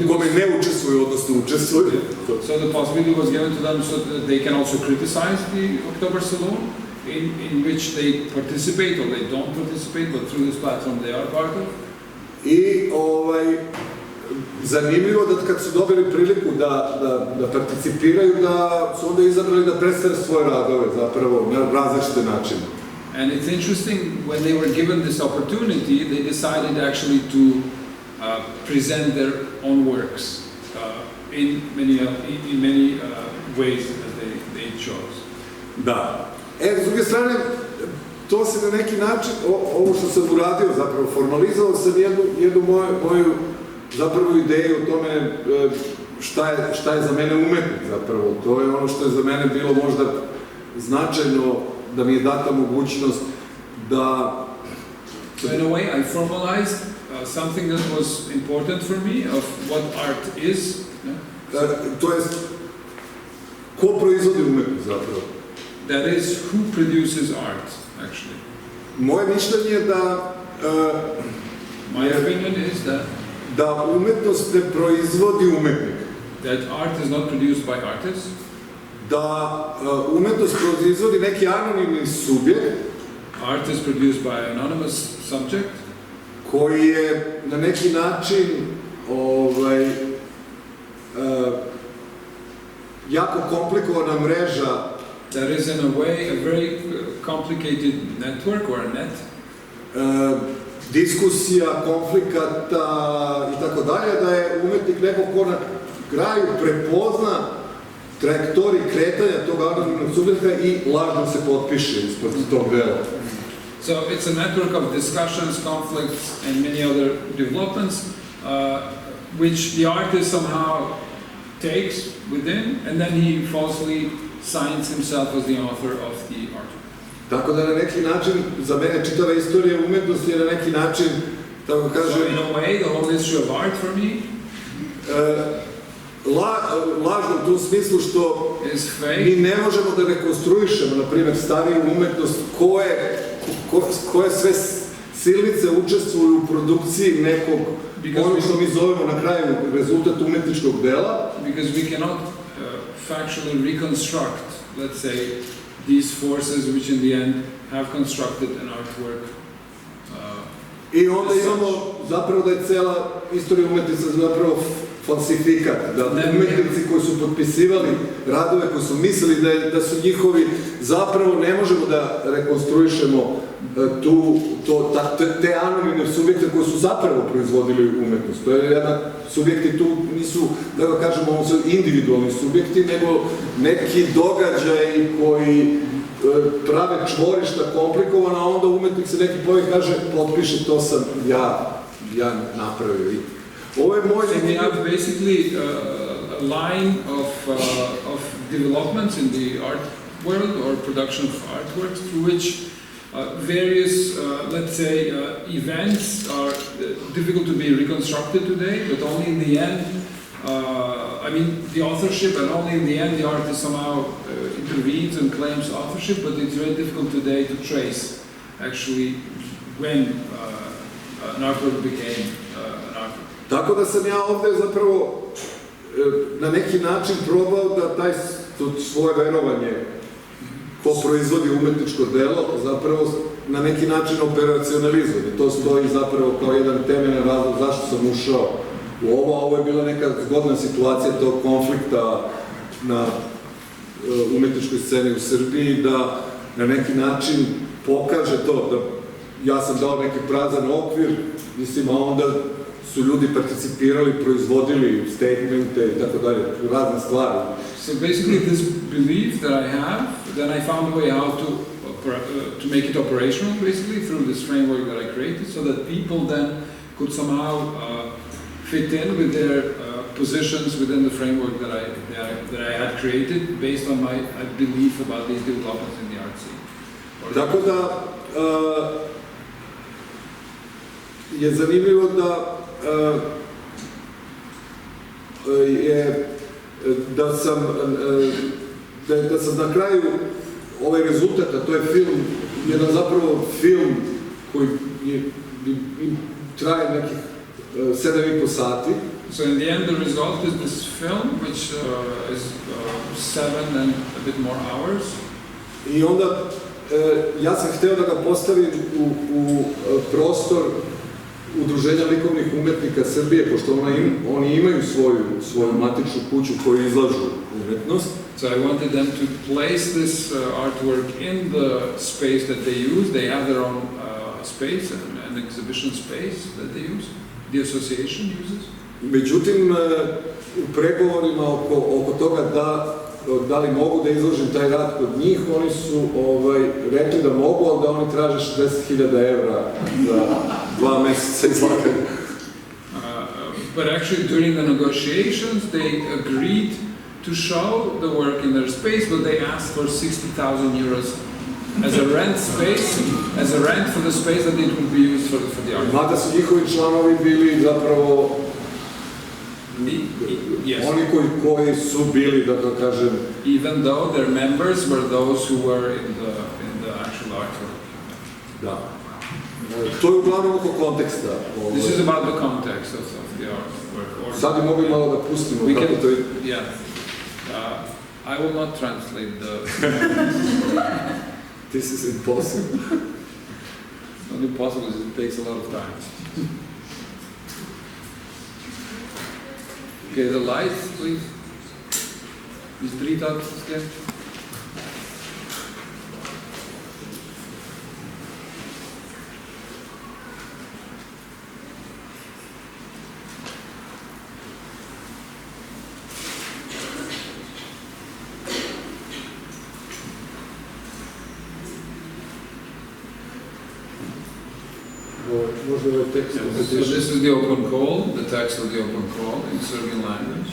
u kome ne učestvuju, odnosno učestvuju. So the possibility was given to them so that they can also criticize the October Salon, in which they participate or they don't participate, but through this platform they are part of. I zanimljivo da kad su dobili priliku da participiraju, da su onda izabrali da predstave svoje radove zapravo na različite načine. And it's interesting, when they were given this opportunity, they decided actually to present their own works in many ways that they chose. Da. S druge strane, to se na neki način, ovo što sam uradio zapravo, formalizovao sam jednu moju zapravo ideju o tome šta je za mene umetnik zapravo. To je ono što je za mene bilo možda značajno, da mi je data mogućnost da... So in a way I formalized something that was important for me of what art is. To jest, ko proizvodi umetnost zapravo? That is, who produces art, actually? Moje mišljenje je da My opinion is da umetnost ne proizvodi umetnik. that art is not produced by artists, Da umetnost proizvodi neki anonimni subjekt art is produced by an anonymous subject koji je na neki način jako komplikovana mreža. that is in a way a very complicated network or a net Diskusija, konflikata i tako dalje, da je umetnik neko ko na kraju prepozna trajektorij kretanja tog anonimnog subjekta i lažno se potpiše ispod tog dela. So it's a network of discussions, conflicts, and many other developments, which the artist somehow takes within, and then he falsely signs himself as the author of the artwork. Tako da na neki način, za mene čitava istorija umetnosti je na neki način, tako kažem... So in a way, the whole history of art for me lažno u tom smislu što mi ne možemo da rekonstruišemo, na primjer, stariju umetnost, koje sve silnice učestvuju u produkciji nekog, ono što mi zovemo na kraju rezultat umetničkog dela. Because we cannot factually reconstruct, let's say, these forces which in the end have constructed an artwork. I onda imamo zapravo da je cela istorija umetnica zapravo falsifikat, da umetnici koji su potpisivali radove, koji su mislili da su njihovi, zapravo ne možemo da rekonstruišemo te anonimne subjekte koji su zapravo proizvodili umetnost. To je jedan, subjekti tu nisu, da ga kažemo, ovo su individualni subjekti, nego neki događaji koji prave čvorišta komplikovana, a onda umetnik se neki pojavi kaže, potpiše, to sam ja napravio. Ovo je moj... So we have basically a line of developments in the art world or production of artworks through which various, let's say, events are difficult to be reconstructed today, but only in the end, I mean, the authorship, and only in the end the artist somehow intervenes and claims authorship, but it's very difficult today to trace actually when an artwork became an artwork. Tako da sam ja ovde zapravo na neki način probao da svoje verovanje ko proizvodi umetničko delo zapravo na neki način operacionalizuje. To stoji zapravo kao jedan temeljan razlog zašto sam ušao u ovo. Ovo je bila neka zgodna situacija tog konflikta na umetničkoj sceni u Srbiji, da na neki način pokaže to, da ja sam dao neki prazan okvir, mislim, a onda su ljudi participirali, proizvodili statemente i tako dalje, razne stvari. So basically this belief that I have, then I found a way how to make it operational, basically, through this framework that I created, so that people then could somehow fit in with their positions within the framework that I had created, based on my belief about these developments in the art scene. Tako da je zanimljivo da sam na kraju ovaj rezultat, a to je film, jedan zapravo film koji traje nekih 7,5 sati. So in the end the result is this film which is 7 and a bit more hours. I onda ja sam hteo da ga postavim u prostor Udruženja likovnih umetnika Srbije, pošto oni imaju svoju matičnu kuću koju izlažu umetnost. So I wanted them to place this artwork in the space that they use. They have their own space, an exhibition space that they use. The association uses. Međutim, u pregovorima oko toga da li mogu da izložim taj rad kod njih, oni su rekli da mogu, ali da oni traže 60.000 evra za 2 meseca izlaganja. But actually during the negotiations they agreed to show the work in their space, but they asked for 60,000 euros as a rent space, as a rent for the space that it would be used for the art. Mada su njihovi članovi bili zapravo Yes. Oni koji su bili, da kažem... Even though their members were those who were in the actual artwork. Da. To je uglavnom oko konteksta. This is about the context of the artwork. Sad bi mogli malo da pustimo kako to je... Yeah. I will not translate the... This is impossible. It's not impossible, it takes a lot of time. Okay, the lights, please. These 3 dots again. So this is the open call, the text of the open call in Serbian language.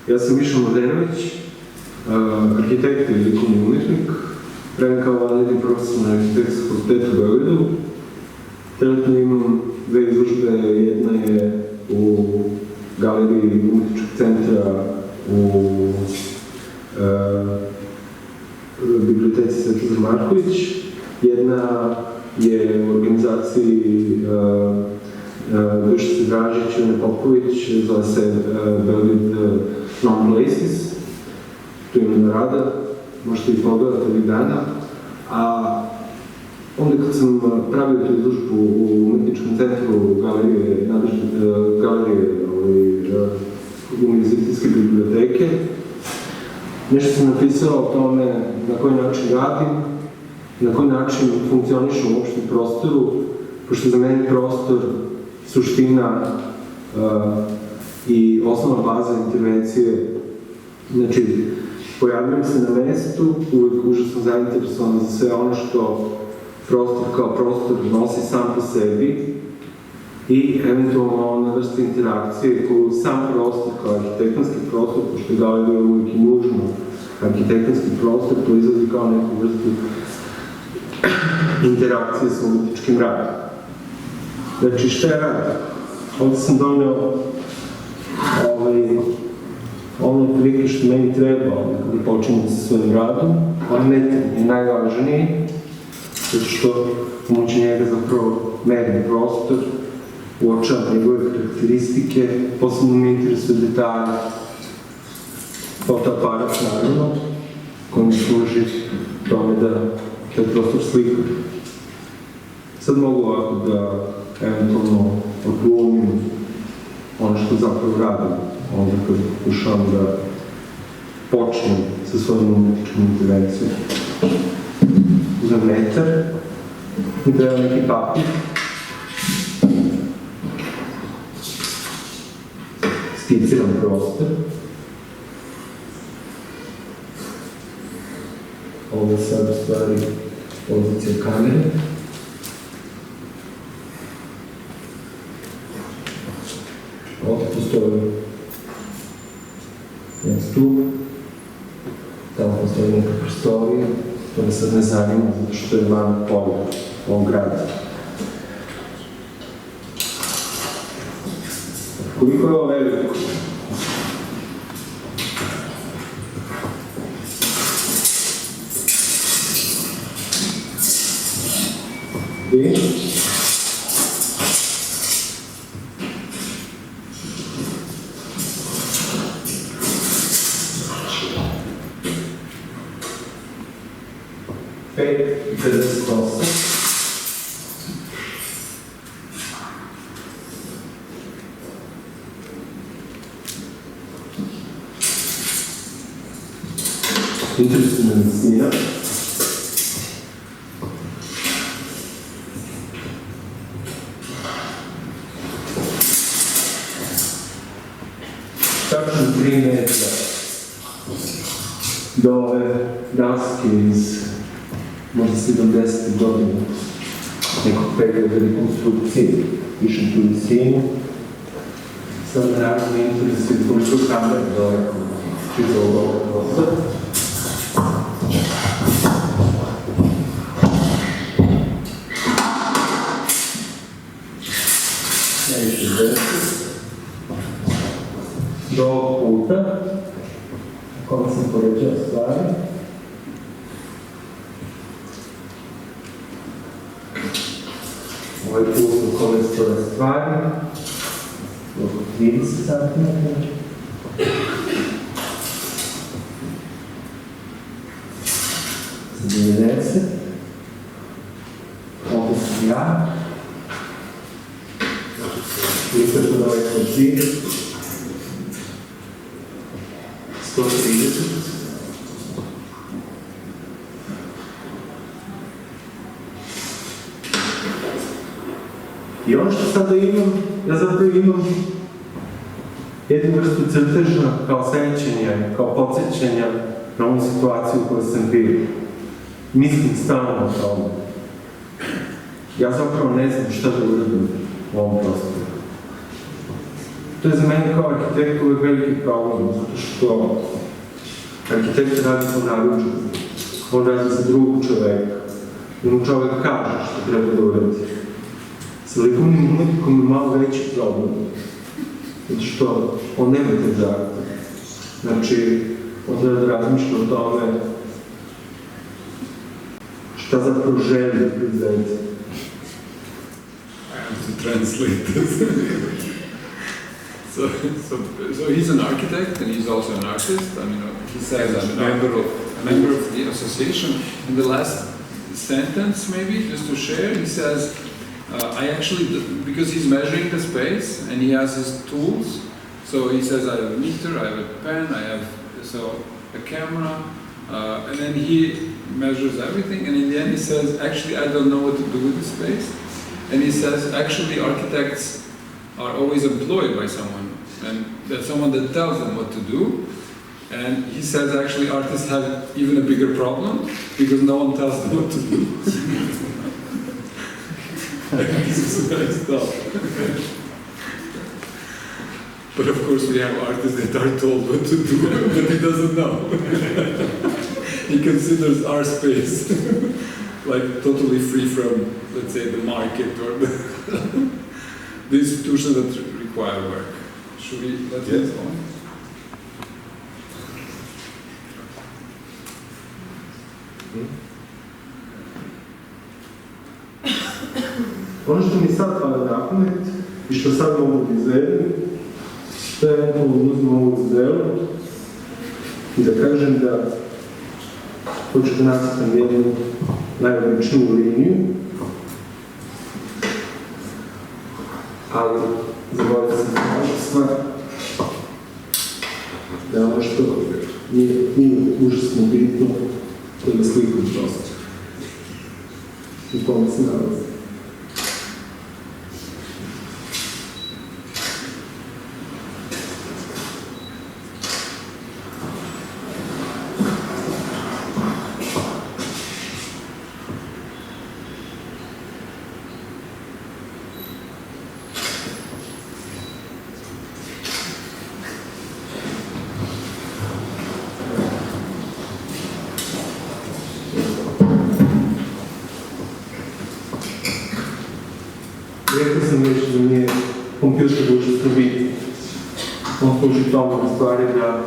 Ja sam Mišo Mladenović, arhitekt i likovni umetnik, radim kao vanredni profesor na Arhitektonskom fakultetu u Beogradu. Trenutno imam 2 izložbe, jedna je u galeriji umetničkog centra u biblioteci Svetozar Marković, jedna je u organizaciji Dušice Dražić i Ivane Popović, zove se Beograd Non-Places, tu imam rada, možete i pogledati ovih dana. A onda kad sam pravio tu izložbu u umetničkom centru galerije univerzitetske biblioteke, nešto sam napisao o tome na koji način radim, na koji način funkcionišem u opštem prostoru, pošto za mene prostor suština i osnovna baza intervencije. Znači, pojavljam se na mestu, uvijek užasno zainteresovan za sve ono što prostor kao prostor nosi sam po sebi i eventualno ona vrsta interakcije koju sam prostor kao arhitektonski prostor, pošto je galerija uvijek i nužno arhitektonski prostor, proizlazi kao neku vrstu interakcije sa umetničkim radom. Znači, šta je rad? Ovdje sam doneo ono prilike što meni treba da počinem sa svojim radom. Ovaj metar je najvažniji, zato što pomoću njega zapravo merim prostor, uočavam njegove karakteristike, posebno me interesuje detalje, fotoaparat naravno, koji mi služi tome da taj prostor slikam. Sad mogu ovako da eventualno odglumim ono što zapravo radim, onda kad pokušavam da počnem sa svojom umetničkom intervencijom. Uzmem metar i dajem neki papir. Skiciram prostor. Ovo je sad u stvari pozicija kamere. Ovdje postoji jedan stup, tamo postoji neka prostorija, to me sad ne zanima, zato što je van polja ovog grada. Koliko je ovo veliko? Interested in medicina. Tačno 3 metra do ove daske iz možda 70. godina nekog perioda rekonstrukcije. Išem tu visinu. Sad naravno me interesuje koliko kamera daleko čitavog ovog prostora. Do ovog puta, u kojem sam poređao stvari. Ovaj put u kome stoje stvari, oko 30 cm. Za 90. Ovdje sam ja. Isto što ovaj konzir. 130. I ono što sada imam, ja zapravo imam jednu vrstu crteža kao sećanja, kao podsjećanja na ovu situaciju u kojoj sam bio. Mislim stalno o tome. Ja zapravo ne znam šta da uradim u ovom prostoru. To je za mene kao arhitektu uvijek veliki problem, zato što arhitekt radi po naručju, on radi za drugog čoveka, i mu čovek kaže što treba da uradi. Sa likovnim umetnikom je malo veći problem, zato što on nema te zahteve. Znači, on treba da razmišlja o tome šta zapravo želi da proizvede. I have to translate this. So he's an architect and he's also an artist. I mean, he says I'm a member of the association. In the last sentence, maybe just to share, he says, I actually, because he's measuring the space and he has his tools. So he says I have a meter, I have a pen, I have a camera, and then he measures everything. And in the end, he says, actually, I don't know what to do with the space. And he says, actually, architects are always employed by someone, and there's someone that tells them what to do. And he says actually artists have even a bigger problem because no one tells them what to do. This is nice stuff. But of course we have artists that are told what to do, but he doesn't know. He considers our space like totally free from, let's say, the market or the institutions that require work. Should we let this go on? Ono što mi sad pada na pamet i što sad mogu da izvedim, to je neko uzmem ovu zdelu i da kažem da hoću da nacrtam jednu najobičniju liniju, ali zaboravio sam da kažem stvar, da ono što nije užasno bitno, to je da sliku prosto. U kome se nalazi. Rekao sam već da mi je kompjuter užasno bitno. On služi tomu u stvari da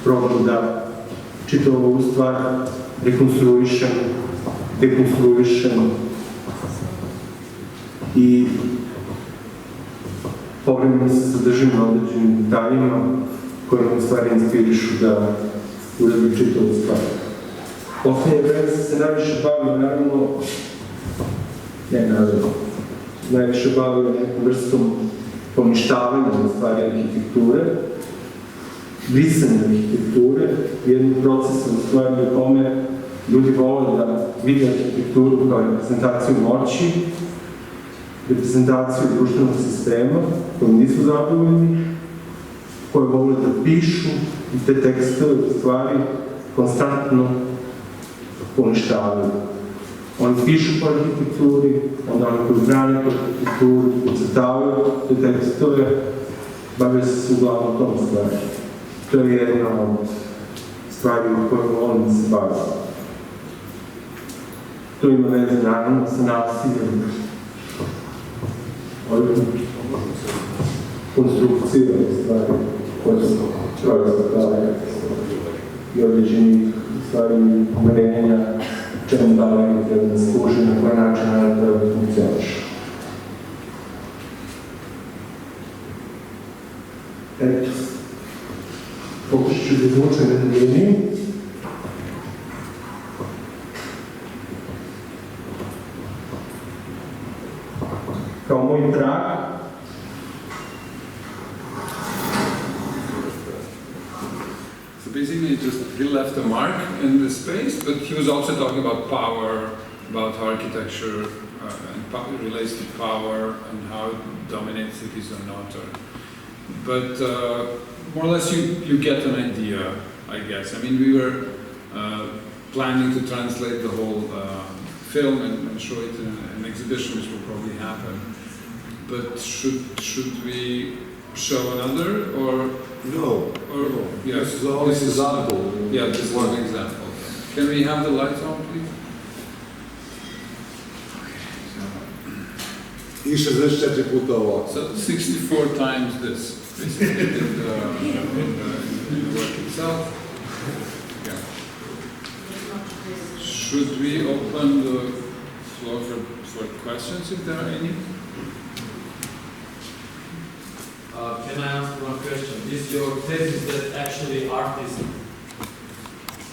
probam da čitavu ovu stvar rekonstruišem, dekonstruišem i povremeno se zadržim na određenim detaljima koje me u stvari inspirišu da uradim čitavu stvar. Poslednje vreme se najviše bavio, najviše bavio nekom vrstom poništavanja u stvari arhitekture, brisanja arhitekture, jednog procesa u stvari u kome ljudi vole da vide arhitekturu kao reprezentaciju moći, reprezentaciju društvenog sistema, kojom nisu zadovoljni, koje vole da pišu i te tekstove u stvari konstantno poništavaju. Oni pišu po arhitekturi, onda oni koji brane po arhitekturi, ucrtavaju te tekstove, bavaju se uglavnom tom stvari. To je jedna od stvari u kojoj volim da se bavim. To ima veze naravno sa nasiljem, konstrukcije stvari koje su proizvodale i određenih stvari umerenja, čemu daleko treba da služi, na koji način treba da funkcioniš. Eto, pokušat ću da izvučem jednu liniju. Kao moj trag. So basically, he left a mark in the space, but he was also talking about power, about how architecture and relates to power and how it dominates cities or not. But more or less, you get an idea, I guess. I mean, we were planning to translate the whole film and show it in an exhibition, which will probably happen. But should we show another, or No. Or, yes, This is only an example. Yeah, this is one example. Can we have the lights on, please? I 64 puta ovo. So 64 times this, basically, in the work itself. Yeah. Should we open the floor for questions, if there are any? Can I ask one question? Is your thesis that actually artists...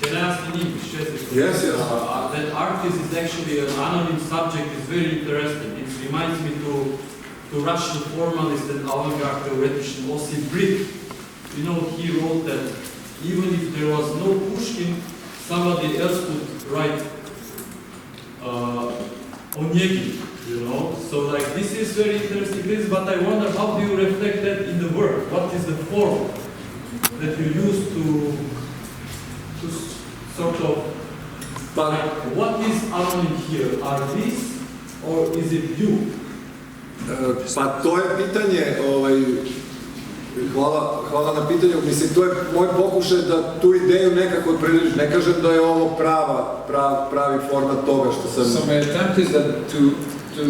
Can I ask in English? Yes. That artist is actually an anonymous subject is very interesting. It reminds me to Russian formalist and avant-garde theoretician Osip Brick. You know, he wrote that even if there was no Pushkin, somebody else could write Onegin. You know, so like this is very interesting, but I wonder how do you reflect that in the work? What is the form that you use to sort of, like, what is anonym here? Are these, or is it you? Pa to je pitanje, hvala na pitanju, mislim, to je moj pokušaj da tu ideju nekako odpriliči, ne kažem da je ovo pravi format toga što sam... So my attempt is that to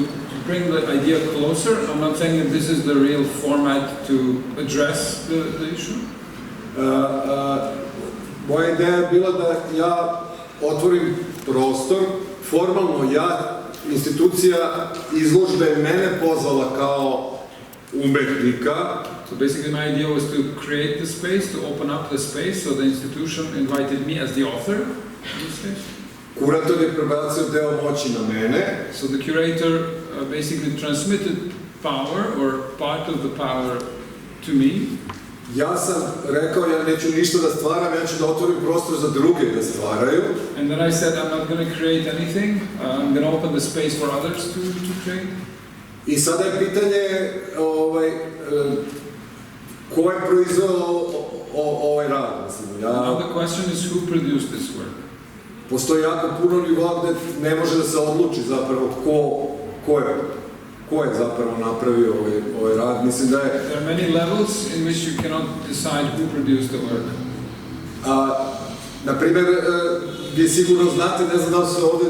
bring the idea closer. I'm not saying that this is the real format to address the issue. Moja ideja je bila da ja otvorim prostor, formalno institucija izložbe mene pozvala kao umetnika. So basically my idea was to create the space, to open up the space, so the institution invited me as the author of the space. Kurator je prebacio deo moći na mene. So the curator basically transmitted power, or part of the power, to me. Ja sam rekao, ja neću ništa da stvaram, ja ću da otvorim prostor za druge da stvaraju. And then I said, I'm not going to create anything, I'm going to open the space for others to create. I sada je pitanje, ko je proizveo ovaj rad, mislim. Now the question is who produced this work. Postoji jako puno nivoa gde ne može da se odluči zapravo ko je zapravo napravio ovaj rad. Mislim da je... There are many levels in which you cannot decide who produced the work. Naprimer, vi sigurno znate, ne znam da li se ovde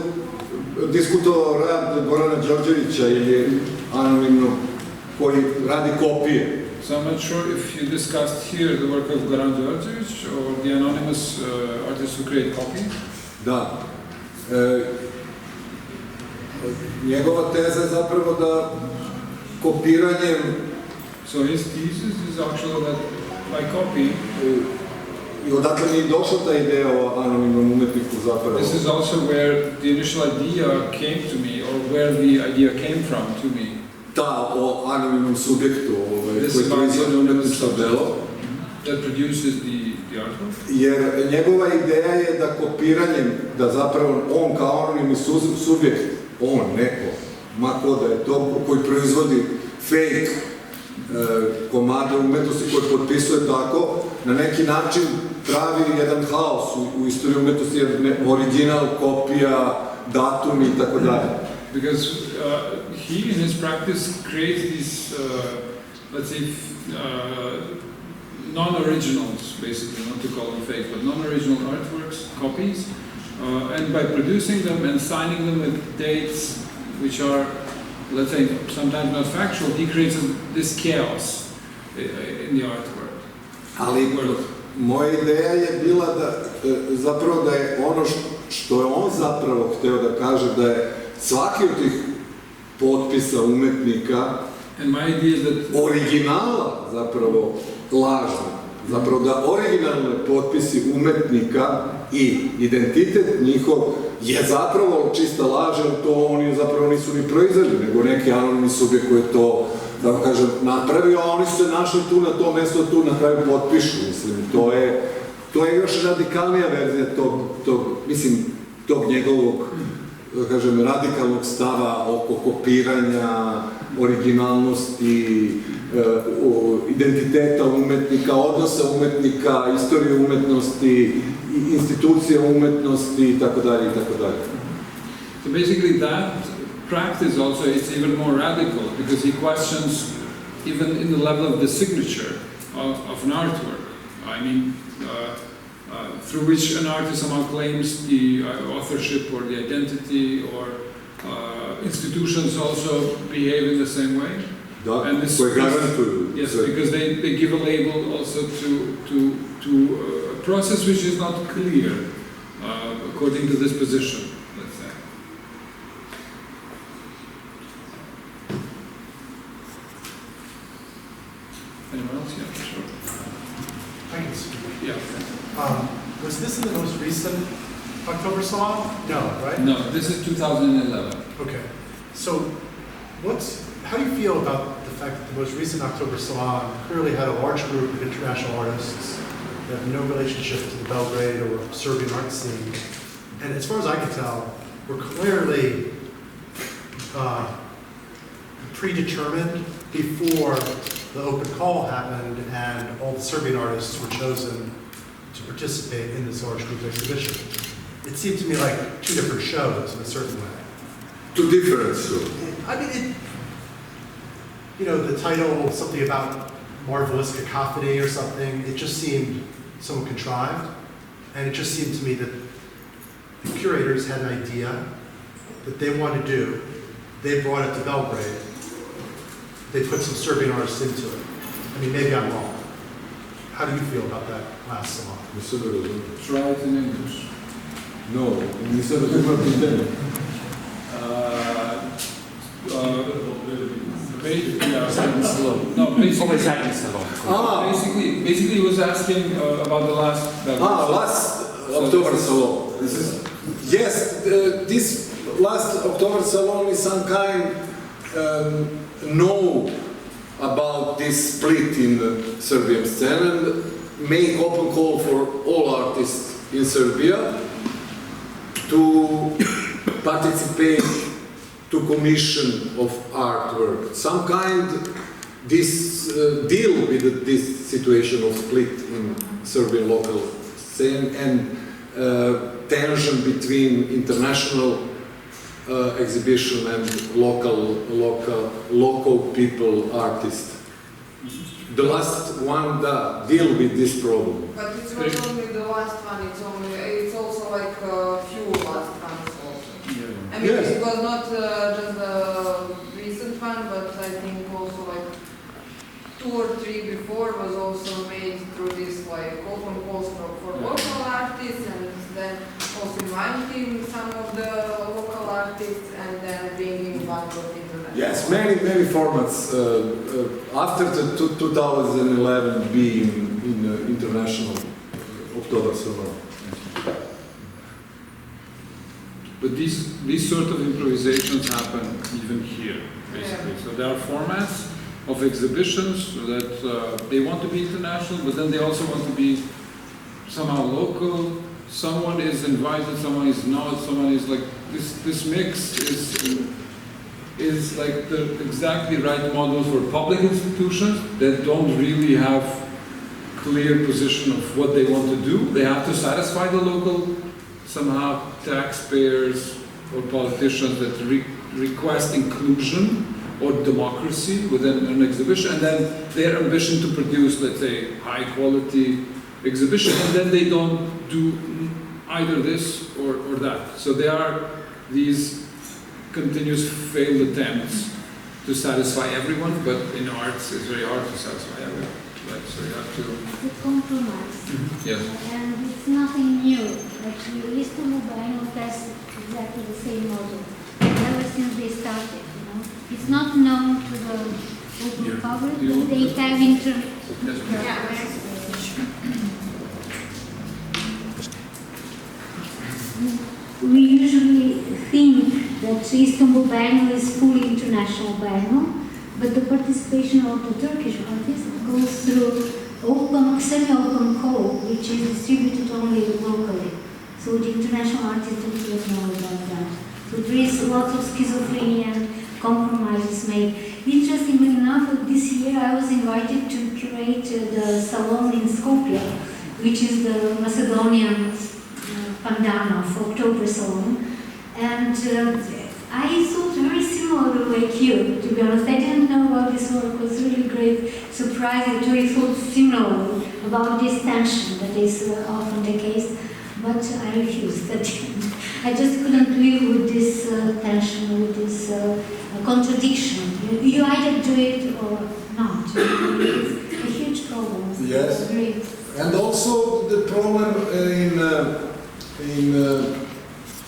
diskutovao rad Gorana Đorđevića ili anonimno koji radi kopije. So I'm not sure if you discussed here the work of Goran Đorđević or the anonymous artists who create copies. Da. Njegova teza je zapravo da kopiranjem. So his thesis is actually that by copying. I odatle mi je došla ta ideja o anonimnom umetniku zapravo. This is also where the initial idea came to me, or where the idea came from to me. Ta o anonimnom subjektu This koji is proizvodi umetničko delo. That produces the artwork. Jer njegova ideja je da kopiranjem, da zapravo on kao anonimni subjekt, neko, ma ko da je to, koji proizvodi fake komade umetnosti koje potpisuje tako, na neki način pravi jedan haos u istoriji umetnosti, jer original, kopija, datumi i tako dalje. Because he in his practice creates these, let's say, non-originals, basically, not to call them fake, but non-original artworks, copies, and by producing them and signing them with dates which are, let's say, sometimes not factual, he creates this chaos in the artwork. Ali moja ideja je bila da, zapravo da je ono što je on zapravo hteo da kaže, da je svaki od tih potpisa umetnika originala zapravo lažna. Zapravo da originalne potpisi umetnika i identitet njihov je zapravo čista laž, jer to oni zapravo nisu ni proizveli, nego neki anonimni subjekt koji je to, da kažem, napravio, a oni su se našli tu na tom mjestu, tu na kraju potpišu, mislim. To je još radikalnija verzija tog njegovog, da kažem, radikalnog stava oko kopiranja, originalnosti, identiteta umetnika, odnosa umetnika, istorije umetnosti, institucije umetnosti i tako dalje i tako dalje. So basically that practice also is even more radical because he questions even in the level of the signature of an artwork. I mean, through which an artist somehow claims the authorship or the identity, or institutions also behave in the same way. Da, and this koje garantuju. Yes, because they give a label also to a process which is not clear according to this position, let's say. Anyone else? Yeah, sure. I can speak. Yeah. Was this in the most recent October Salon? No, right? No, this is 2011. Okay. So, how do you feel about the fact that the most recent October Salon clearly had a large group of international artists that have no relationship to the Belgrade or Serbian art scene? And as far as I can tell, were clearly predetermined before the open call happened and all the Serbian artists were chosen to participate in this large group exhibition. It seemed to me like two different shows in a certain way. Two different shows? I mean, the title, something about marvelous cacophony or something, it just seemed somewhat contrived. And it just seemed to me that the curators had an idea that they wanted to do. They brought it to Belgrade. They put some Serbian artists into it. I mean, maybe I'm wrong. How do you feel about that last salon? Try it in English. No, basically he was asking about the last October Salon. Yes, this last October Salon is some kind know about this split in the Serbian scene and make open call for all artists in Serbia to participate to commission of artwork. Some kind this deal with this situation of split in Serbian local scene and tension between international exhibition and local people artists. The last one that deal with this problem. But it's not only the last one, it's also like a few last ones also. Yeah. I mean, yes. It was not just the recent one, but I think also like 2 or 3 before was also made through this like open calls for local artists, and then also inviting some of the local artists and then bringing one of international. Yes, many formats after the 2011 being in international October Salon. But these sort of improvisations happen even here, basically. So there are formats of exhibitions that they want to be international, but then they also want to be somehow local. Someone is invited, someone is not, someone is like, this mix is like the exactly right model for public institutions that don't really have clear position of what they want to do. They have to satisfy the local, somehow, taxpayers or politicians that request inclusion or democracy within an exhibition, and then their ambition to produce, let's say, high quality exhibition, and then they don't do either this or that. So there are these continuous failed attempts to satisfy everyone, but in arts it's very hard to satisfy everyone. Right? So you have to... It's a compromise. Yes. And it's nothing new. Actually, Istanbul Biennale has exactly the same model ever since they started. It's not known to the open public, but they have We usually think that Istanbul Biennale is fully international biennale, but the participation of the Turkish artists goes through semi-open call, which is distributed only locally. So the international artists don't really know about that. So there is a lot of schizophrenia and compromises made. Interestingly enough, this year I was invited to curate the salon in Skopje, which is the Macedonian Pandana for October Salon. And I thought very similar like you, to be honest. I didn't know about this work. It was really great surprise. I really thought similarly about this tension that is often the case, but I refused. I just couldn't live with this tension, with this contradiction. You either do it or not. It's a huge problem. Yes. And also the problem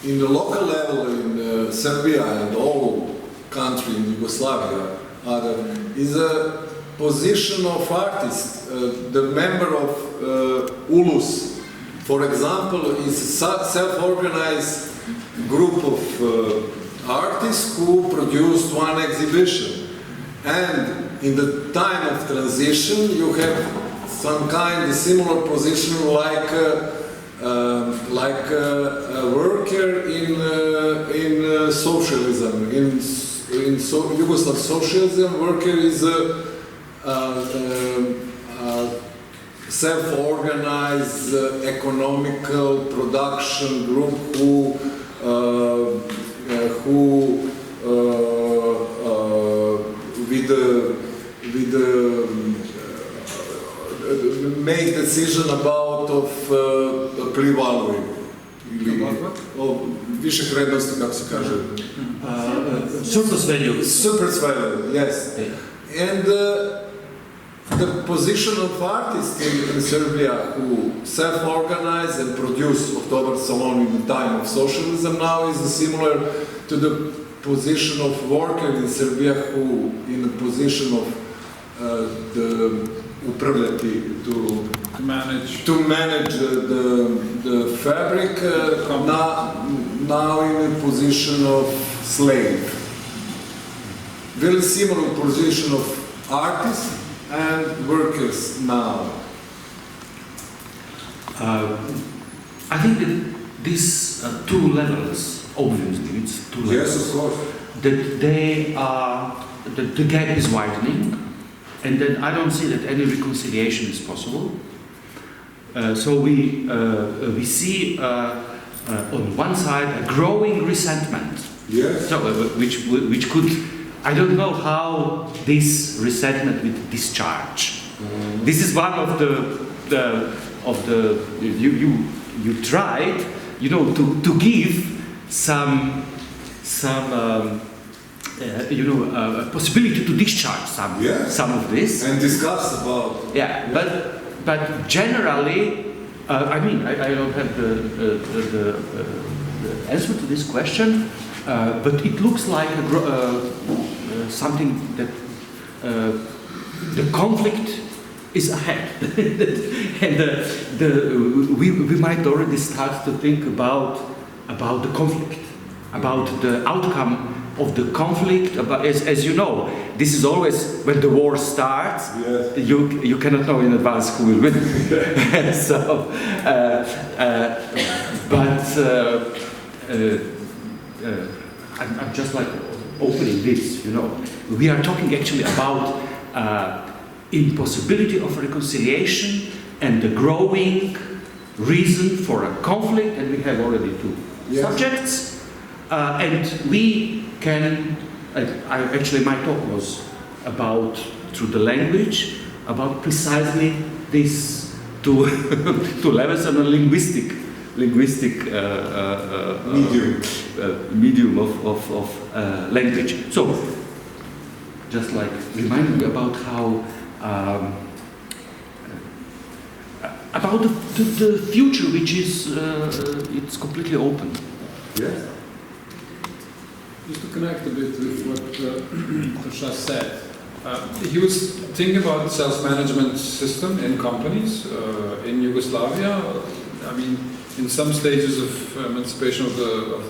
in the local level in Serbia and all countries in Yugoslavia is a position of artists. The member of ULUS, for example, is a self-organized group of artists who produced one exhibition. And in the time of transition, you have some kind of similar position like a worker in socialism. In Yugoslav socialism, worker is a self-organized economical production group who make decision about privaluju. Viših vrednosti, kako se kaže? Surplus value. Surplus value, yes. And the position of artists in Serbia who self-organize and produce October Salon in the time of socialism now is similar to the position of workers in Serbia who in the position of upravljati to manage the fabric now in a position of slave. Very similar position of artists and workers now. I think that these two levels, obviously, it's two levels. Yes, of course. That they are, that the gap is widening, and then I don't see that any reconciliation is possible. So we see on one side a growing resentment. Yes. So, which could, I don't know how this resentment will discharge. This is one of you tried, you know, to give some a possibility to discharge some of this and discuss about. Yeah, but generally, I mean, I don't have the answer to this question, but it looks like something that the conflict is ahead. And we might already start to think about the conflict, about the outcome of the conflict. About, as you know, this is always when the war starts. Yes. You cannot know in advance who will win. So, I'm just like opening this. You know, we are talking actually about impossibility of reconciliation and the growing reason for a conflict, and we have already two subjects, and we can, my talk was about, through the language, about precisely these two levels of a linguistic medium of language. So, just like reminding you about how about the future, which is it's completely open. Yes. Just to connect a bit with what Tosha said, he was thinking about self-management system in companies in Yugoslavia. I mean, in some stages of emancipation of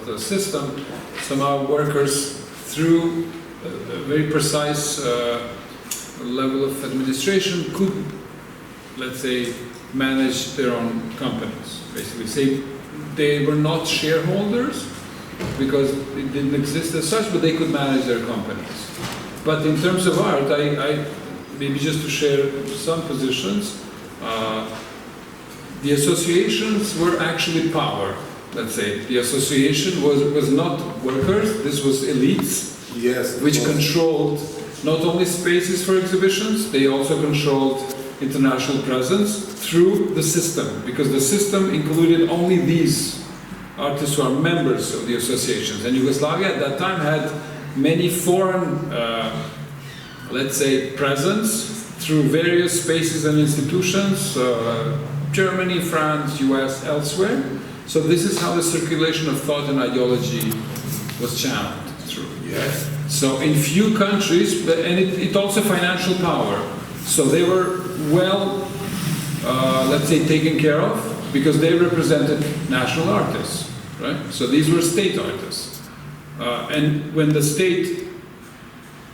the system, somehow workers through a very precise level of administration could, let's say, manage their own companies. Basically, say they were not shareholders because it didn't exist as such, but they could manage their companies. But in terms of art, I maybe just to share some positions, the associations were actually power. Let's say the association was not workers; this was elites. Yes, which controlled not only spaces for exhibitions, they also controlled international presence through the system, because the system included only these artists who are members of the associations. And Yugoslavia at that time had many foreign, let's say, presence through various spaces and institutions, Germany, France, US, elsewhere. So this is how the circulation of thought and ideology was channeled through. Yes. So in few countries, and it also financial power. So they were well, let's say, taken care of because they represented national artists, right? So these were state artists. And when the state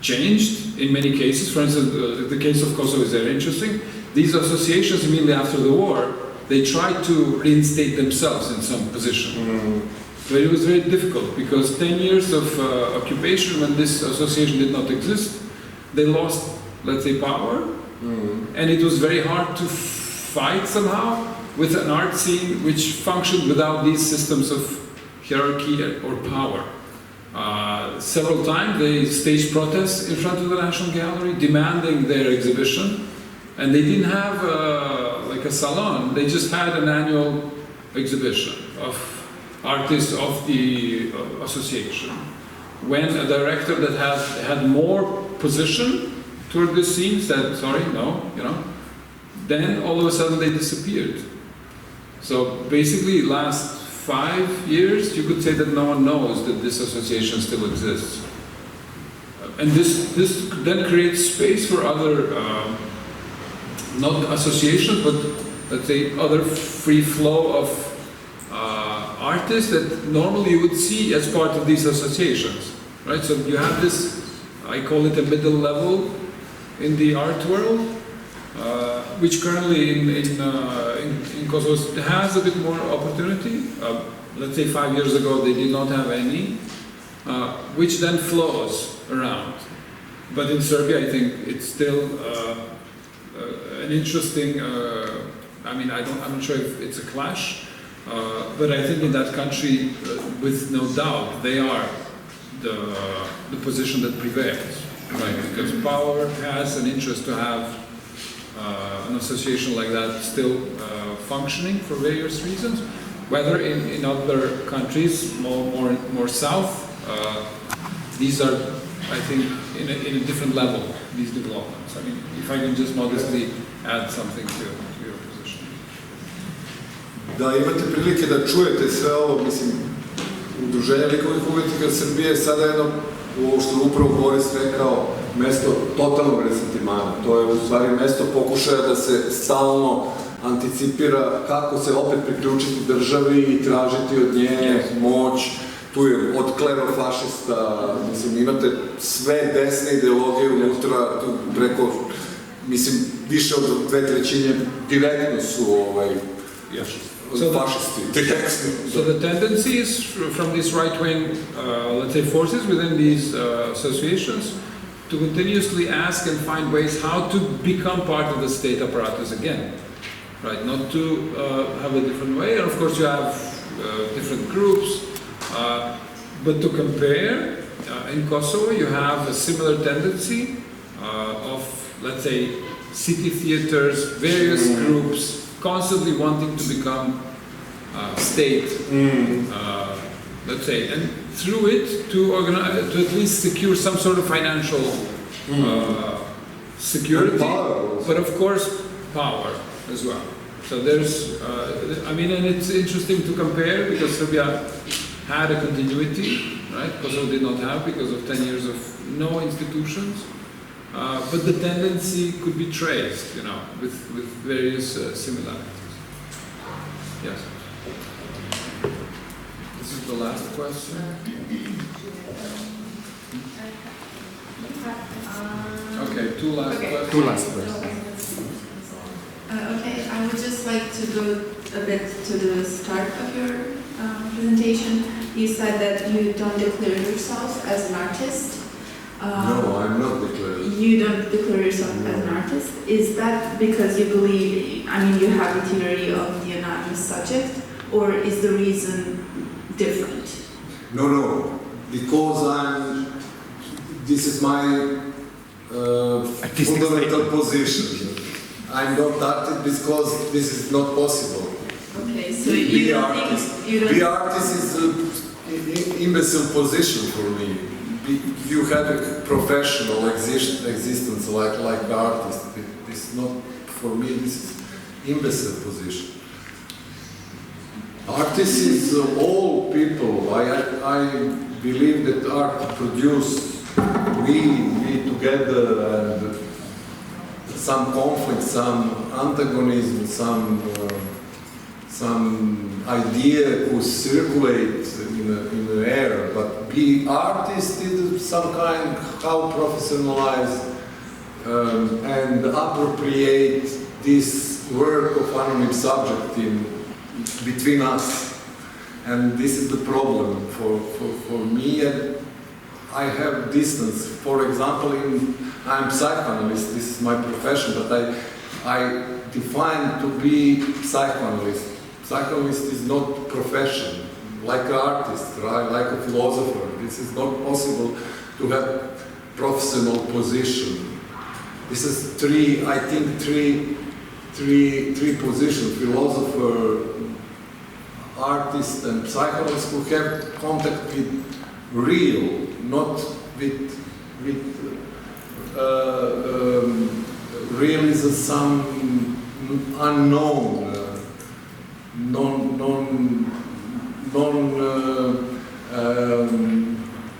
changed, in many cases, for instance, the case of Kosovo is very interesting. These associations, immediately after the war, they tried to reinstate themselves in some position. But it was very difficult because 10 years of occupation, when this association did not exist, they lost, let's say, power. And it was very hard to fight somehow with an art scene which functioned without these systems of hierarchy or power. Several times they staged protests in front of the National Gallery demanding their exhibition, and they didn't have like a salon, they just had an annual exhibition of artists of the association. When a director that had more position toward the scene said, sorry, no, you know, then all of a sudden they disappeared. So basically last 5 years, you could say that no one knows that this association still exists. And this then creates space for other, not associations, but let's say other free flow of artists that normally you would see as part of these associations, right? So you have this, I call it a middle level in the art world, which currently in Kosovo has a bit more opportunity. Let's say 5 years ago they did not have any, which then flows around. But in Serbia, I think it's still an interesting. I mean, I'm not sure if it's a clash, but I think in that country, with no doubt, they are the position that prevails, right? Because power has an interest to have an association like that still functioning for various reasons. Whether in other countries, more south, these are, I think, in a different level, these developments. I mean, if I can just modestly add something to your position. Da imate prilike da čujete sve ovo, mislim, Udruženje likovnih umjetnika Srbije je sada jedno ovo što je upravo Boris rekao, mesto totalnog resentimana. To je u stvari mesto pokušaja da se stalno anticipira kako se opet priključiti državi i tražiti od nje moć. Tu je od klerofašista, mislim, imate sve desne ideologije unutra, tu preko, mislim, više od 2/3 direktno su fascisti, direktno. So the tendency is from these right-wing, let's say, forces within these associations to continuously ask and find ways how to become part of the state apparatus again, right? Not to have a different way, and of course you have different groups, but to compare, in Kosovo you have a similar tendency of, let's say, city theaters, various groups constantly wanting to become state, let's say, and through it to organize, to at least secure some sort of financial security, but of course power as well. So there's, I mean, and it's interesting to compare because Serbia had a continuity, right? Kosovo did not have because of 10 years of no institutions. But the tendency could be traced, you know, with various similarities. Yes. This is the last question. Okay, two last questions. Okay, I would just like to go a bit to the start of your presentation. You said that you don't declare yourself as an artist. No, I'm not declaring. You don't declare yourself as an artist. Is that because you believe, I mean, you have a theory of the anonymous subject, or is the reason different? No, because this is my fundamental position. I'm not artist because this is not possible. Okay, so you don't think... Be artist is an imbecile position for me. You have a professional existence like artist. It's not, for me, this is imbecile position. Artist is all people. I believe that art produce we together and some conflict, some antagonism, some idea who circulate in the air, but be artist is some kind how professionalize and appropriate this work of anonymous subject between us, and this is the problem for me. And I have distance. For example, I'm psychoanalyst. This is my profession, but I define to be psychoanalyst. Psychoanalyst is not profession, like an artist, right? Like a philosopher. This is not possible to have professional position. This is three positions: philosopher, artist, and psychoanalyst who have contact with real, not with realism, some unknown.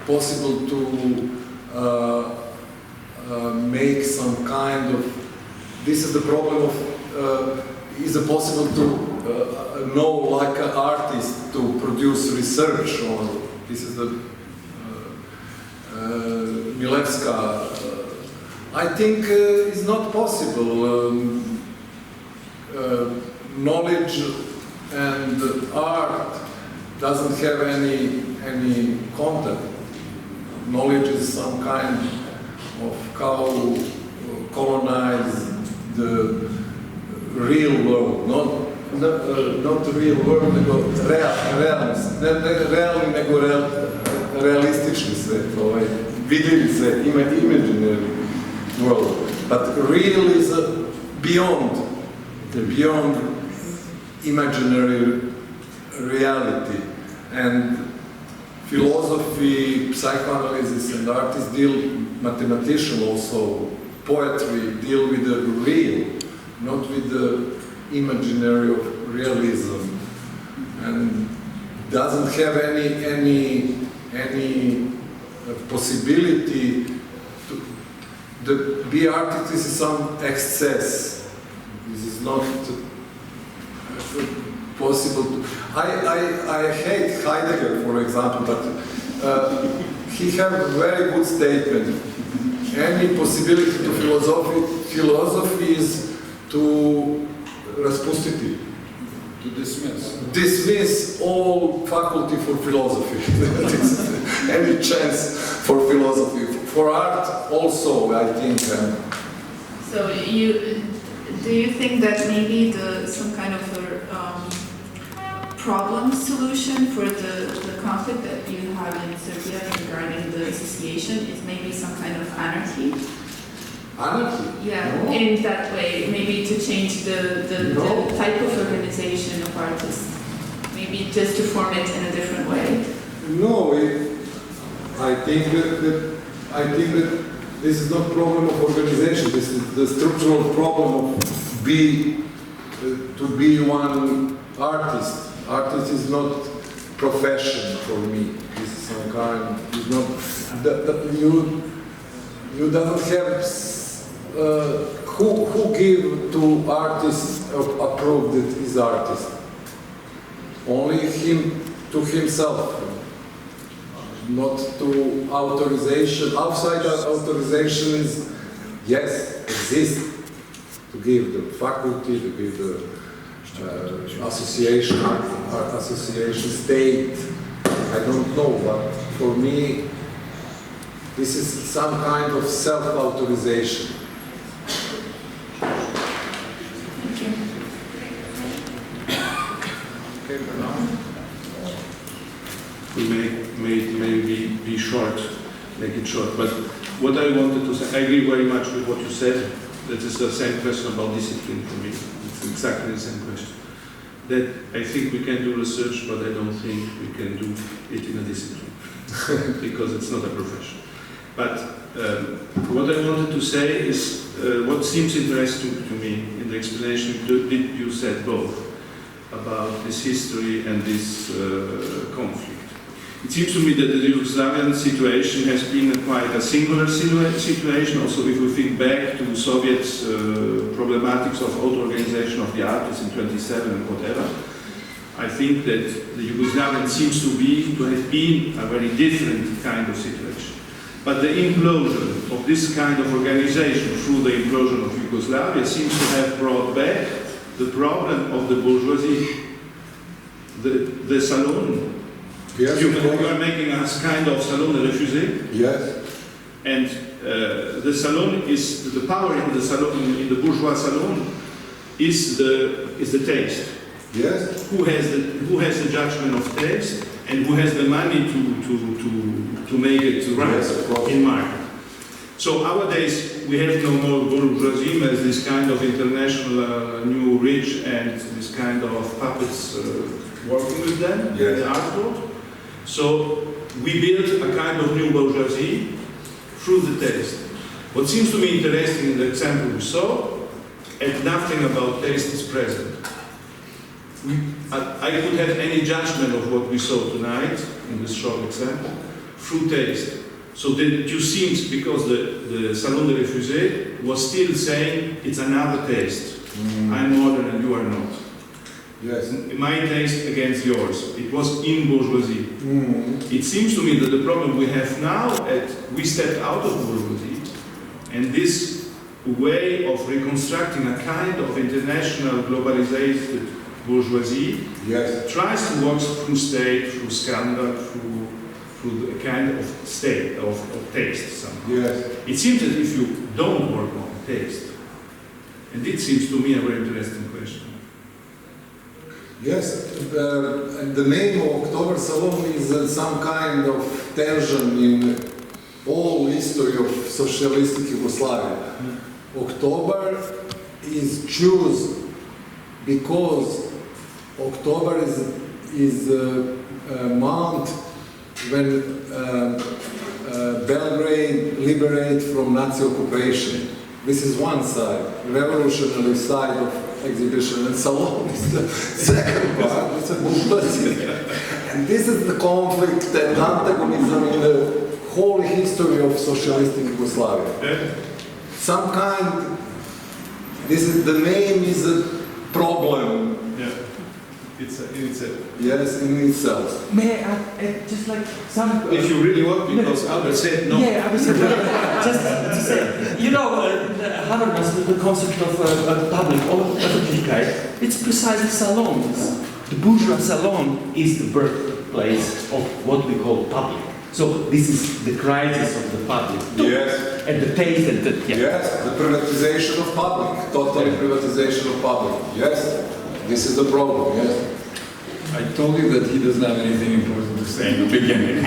Possible to make some kind of. This is the problem of. Is it possible to know, like an artist, to produce research on? This is the Milevska. I think it's not possible. Knowledge and art doesn't have any contact. Knowledge is some kind of how colonize the real world, not the real world, nego realni, nego realistični svet, vidljivi svet, imaginary world. But real is beyond imaginary reality, and philosophy, psychoanalysis, and artists deal, mathematician also, poetry deal with the real, not with the imaginary of realism, and doesn't have any possibility to be artist is some excess. This is not possible to... I hate Heidegger, for example, but he has a very good statement. Any possibility to philosophy is to raspustiti, to dismiss. Dismiss all faculty for philosophy. Any chance for philosophy. For art also, I think. So do you think that maybe some kind of a problem solution for the conflict that you have in Serbia regarding the association is maybe some kind of anarchy? Anarchy? Yeah, no. In that way, maybe to change the type of organization of artists. Maybe just to form it in a different way. No, I think that this is not problem of organization. This is the structural problem of to be one artist. Artist is not profession for me. This is some kind. It's not you don't have who give to artists approve that he's artist. Only him to himself. Not to authorization. Outside authorization is, yes, exists. To give the faculty, to give the association, art association, state. I don't know, but for me, this is some kind of self-authorization. Thank you. Okay, for now. We may be short, make it short. But what I wanted to say, I agree very much with what you said. That is the same question about discipline for me. It's exactly the same question. That I think we can do research, but I don't think we can do it in a discipline because it's not a profession. But what I wanted to say is what seems interesting to me in the explanation you said both about this history and this conflict. It seems to me that the Yugoslavian situation has been quite a singular situation. Also, if we think back to Soviet problematics of auto-organization of the artists in 27 and whatever, I think that the Yugoslavian seems to have been a very different kind of situation. But the implosion of this kind of organization through the implosion of Yugoslavia seems to have brought back the problem of the bourgeoisie, the salon. Yes, you are making us kind of salon de refusé. Yes. And the salon is the power in the salon, in the bourgeois salon, is the taste. Yes. Who has the judgment of taste and who has the money to make it right, yes, in market. So nowadays we have no more bourgeoisie as this kind of international new rich and this kind of puppets working with them, yes, in the art world. So we built a kind of new bourgeoisie through the taste. What seems to me interesting in the example we saw, and nothing about taste is present. I could have any judgment of what we saw tonight in this short example through taste. So that you seems, because the Salon de Refusé was still saying it's another taste. I'm modern and you are not. Yes. My taste against yours. It was in bourgeoisie. It seems to me that the problem we have now, we stepped out of bourgeoisie, and this way of reconstructing a kind of international globalized bourgeoisie, yes, tries to work through state, through scandal, through a kind of state, of taste somehow. Yes. It seems that if you don't work on taste, and it seems to me a very interesting question. Yes, and the name of October Salon is some kind of tension in all history of socialistic Yugoslavia. October is chosen because October is a month when Belgrade liberated from Nazi occupation. This is one side, revolutionary side of exhibition, and Salon is the second part. It's a bourgeoisie. And this is the conflict and antagonism in the whole history of socialistic Yugoslavia. Some kind, the name is a problem. Yeah. It's a Yes, in itself. May I just like some... if you really want, because Albert said no. Yeah, I was just to say, you know, Habermas, the concept of public or Öffentlichkeit, it's precisely salons. The bourgeois salon is the birthplace of what we call public. So this is the crisis of the public. Yes. And the taste and the... Yeah. Yes, the privatization of public, total privatization of public. Yes, this is the problem, yes. I told you that he doesn't have anything important to say in the beginning.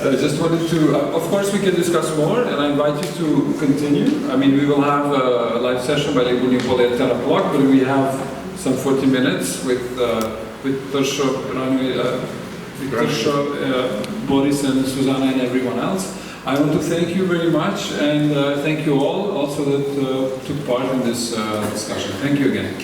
I just wanted to, of course we can discuss more, and I invite you to continue. I mean, we will have a live session by Liburn Jupolli at 10 o'clock, but we have some 40 minutes with Torsho, Boris and Suzana and everyone else. I want to thank you very much, and thank you all also that took part in this discussion. Thank you again.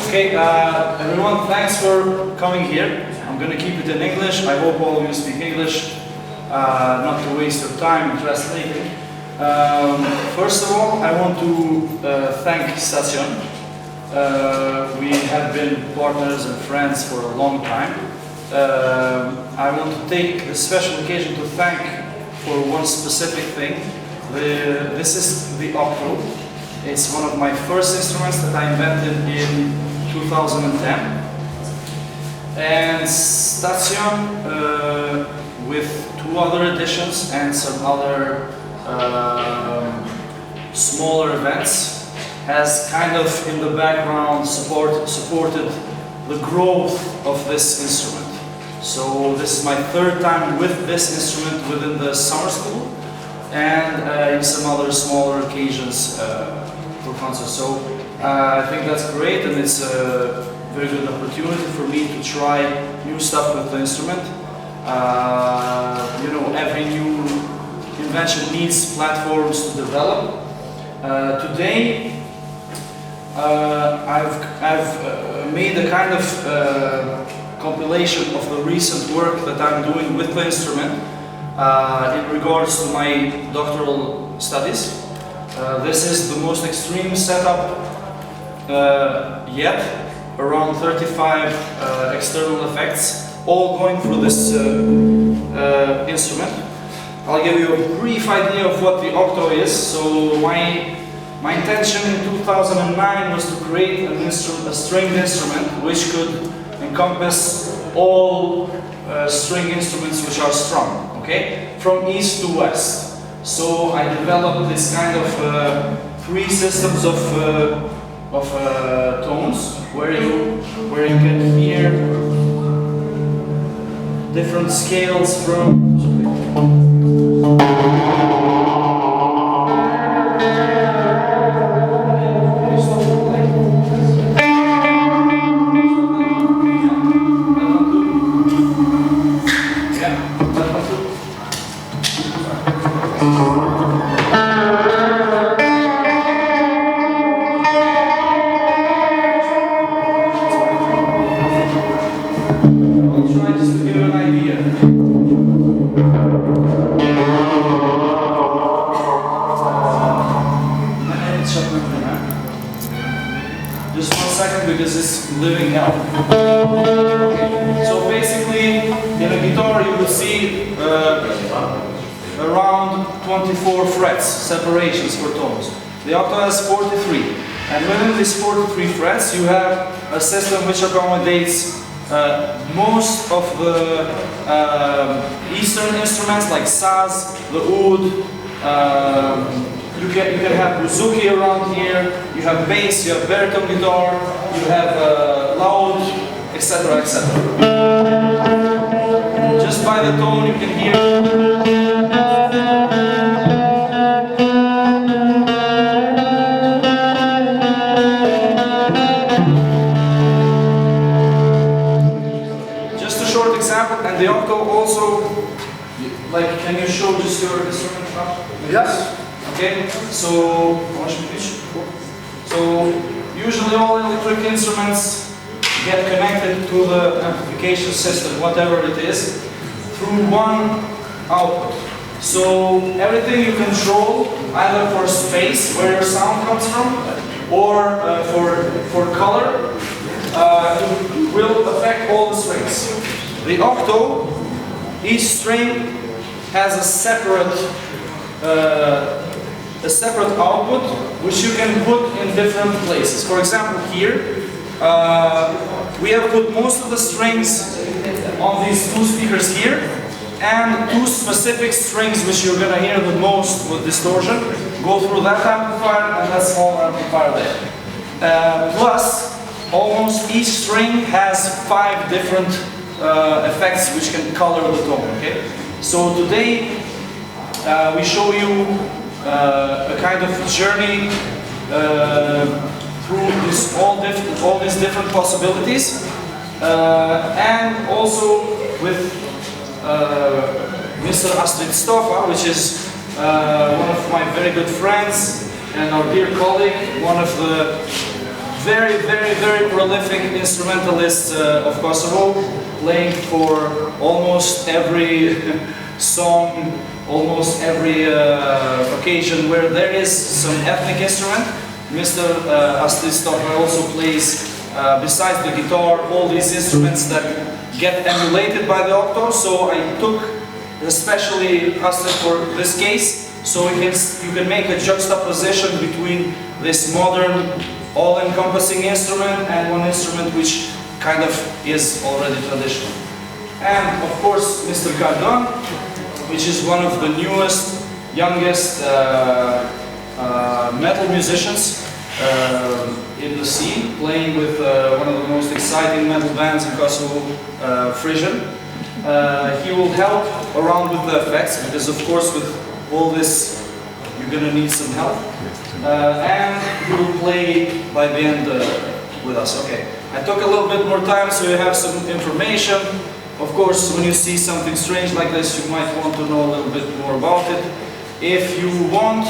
Okay, everyone, thanks for coming here. I'm going to keep it in English. I hope all of you speak English, not to waste your time in translating. First of all, I want to thank Stacion. We have been partners and friends for a long time. I want to take this special occasion to thank for one specific thing. This is the octo. It's one of my first instruments that I invented in 2010. And Stacion, with 2 other editions and some other smaller events, has kind of in the background supported the growth of this instrument. So this is my 3rd time with this instrument within the summer school and in some other smaller occasions for concerts. So I think that's great, and it's a very good opportunity for me to try new stuff with the instrument. You know, every new invention needs platforms to develop. Today, I've made a kind of compilation of the recent work that I'm doing with the instrument in regards to my doctoral studies. This is the most extreme setup yet, around 35 external effects, all going through this instrument. I'll give you a brief idea of what the octo is. So my intention in 2009 was to create a stringed instrument which could encompass all string instruments which are strung, okay, from east to west. So I developed this kind of 3 systems of tones where you can hear different scales from. I'll try just to give you an idea. living hell. Okay. So basically, in a guitar you would see around 24 frets, separations for tones. The octo has 43. And within these 43 frets, you have a system which accommodates most of the Eastern instruments like saz, the oud. You can have bouzouki around here. You have bass, you have baritone guitar, you have loud, etc., etc. Just by the tone, you can hear. And the octo also, like, can you show just your instrument up? Yes. Okay, so usually all electric instruments get connected to the amplification system, whatever it is, through one output. So everything you control, either for space, where your sound comes from, or for color, will affect all the strings. The octo, each string has a separate output which you can put in different places. For example, here we have put most of the strings on these two speakers here, and two specific strings which you're going to hear the most with distortion go through that amplifier and that small amplifier there. Plus, almost each string has 5 different effects which can color the tone. Okay, so today we show you a kind of journey through all these different possibilities, and also with Mr. Astrid Stoffa, which is one of my very good friends and our dear colleague, one of the very, very, very prolific instrumentalists of Kosovo, playing for almost every song, almost every occasion where there is some ethnic instrument. Mr. Astrid Stoffa also plays, besides the guitar, all these instruments that get emulated by the octo. So I took especially Astrid for this case, so you can make a juxtaposition between this modern, all-encompassing instrument and one instrument which kind of is already traditional. And of course, Mr. Cardon, which is one of the newest, youngest metal musicians in the scene, playing with one of the most exciting metal bands in Kosovo, Frisian. He will help around with the effects, because of course with all this you're going to need some help. And he will play by the end with us. Okay, I took a little bit more time so you have some information. Of course, when you see something strange like this, you might want to know a little bit more about it. If you want,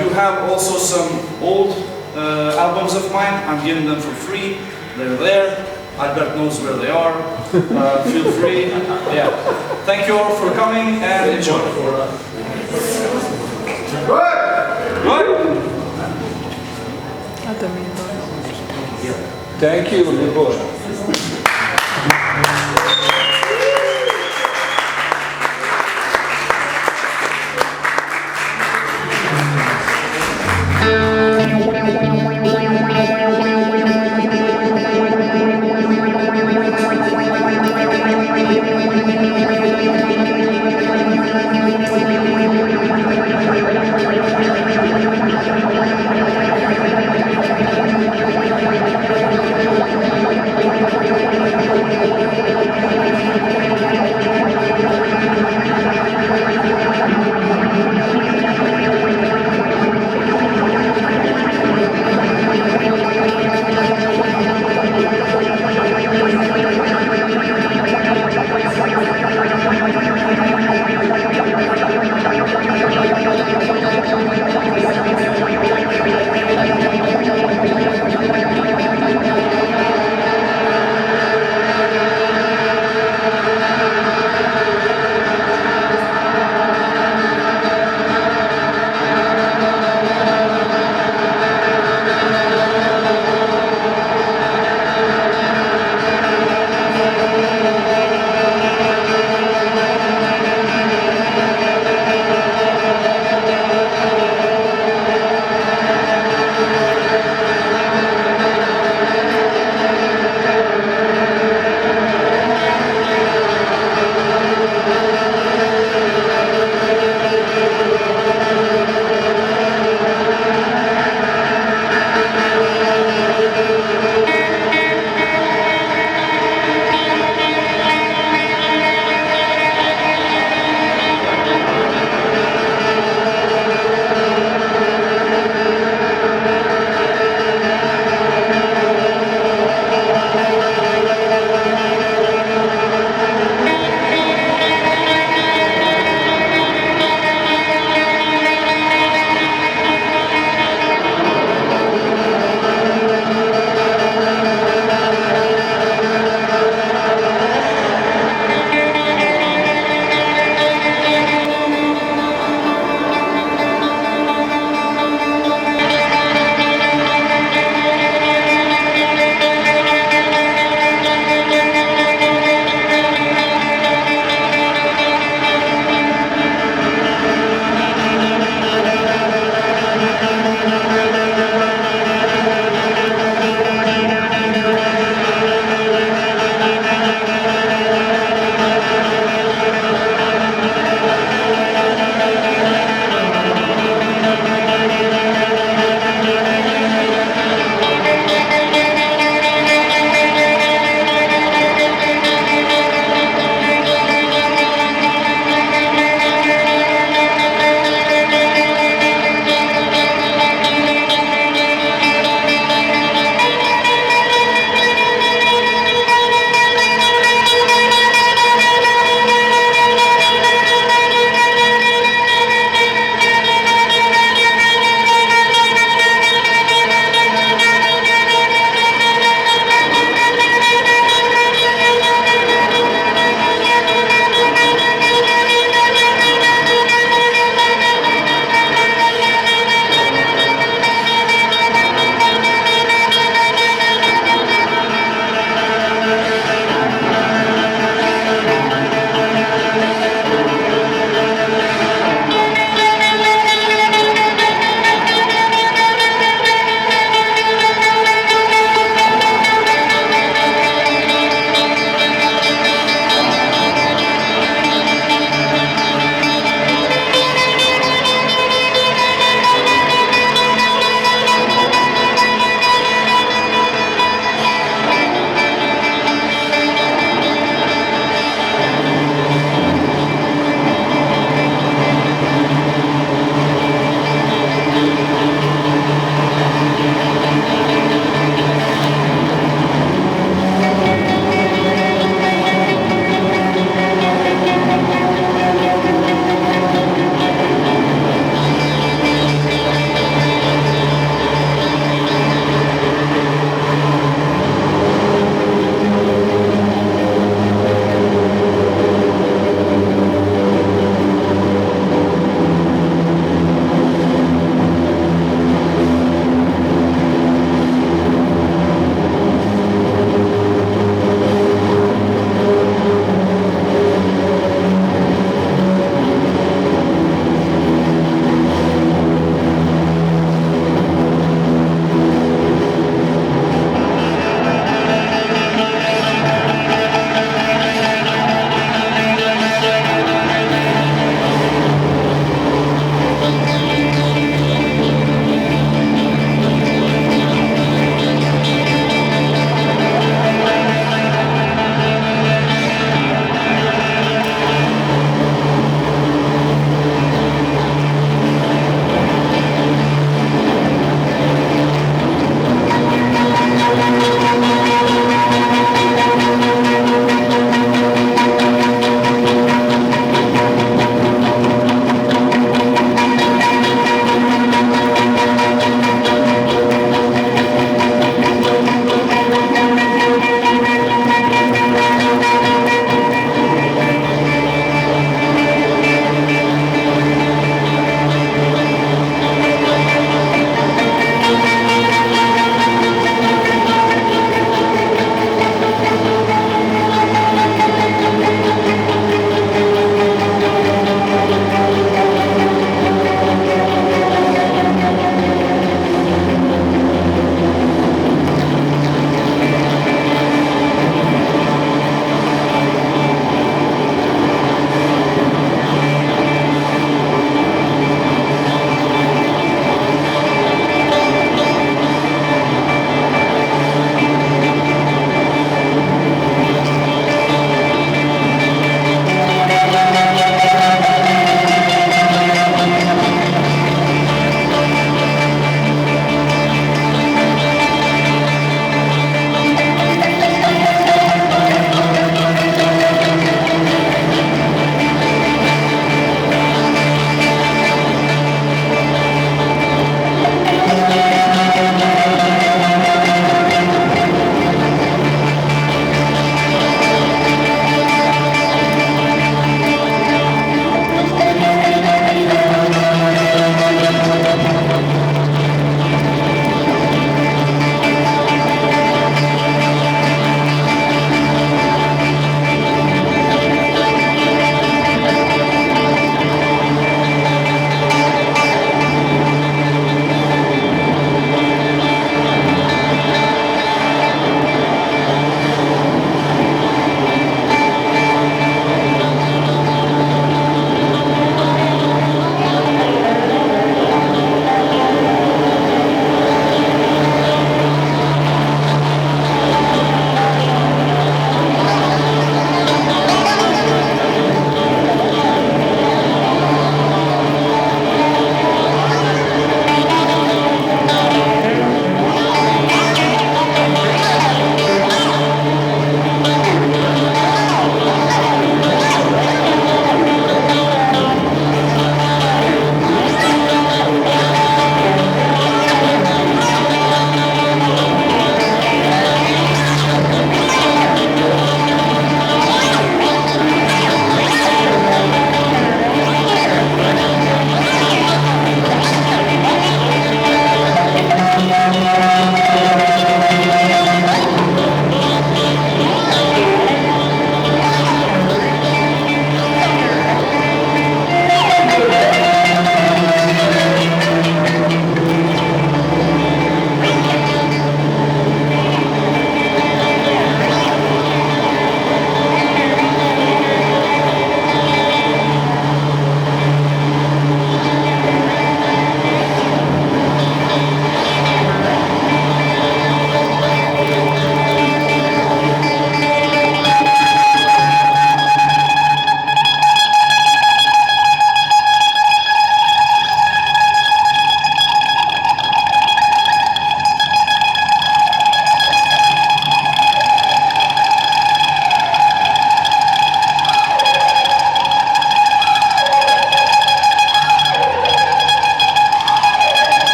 you have also some old albums of mine. I'm giving them for free. They're there. Albert knows where they are. Feel free. Yeah. Thank you all for coming and enjoy. Thank you, Liburn.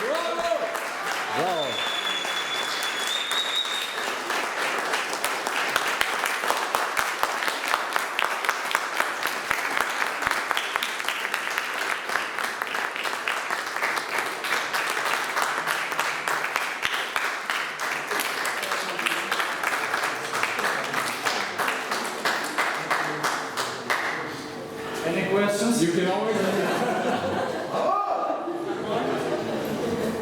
Bravo. Any questions? You can always.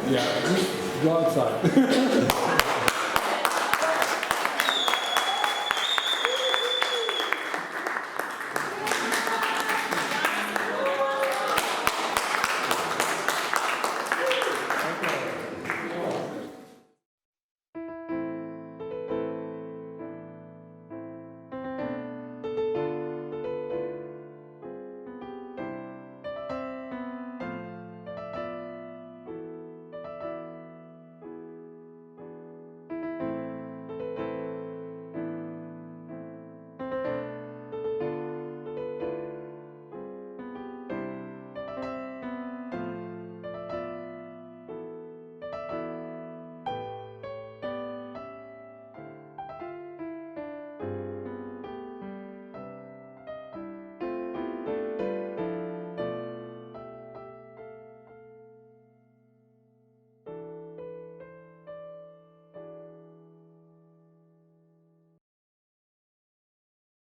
Yeah, just go outside.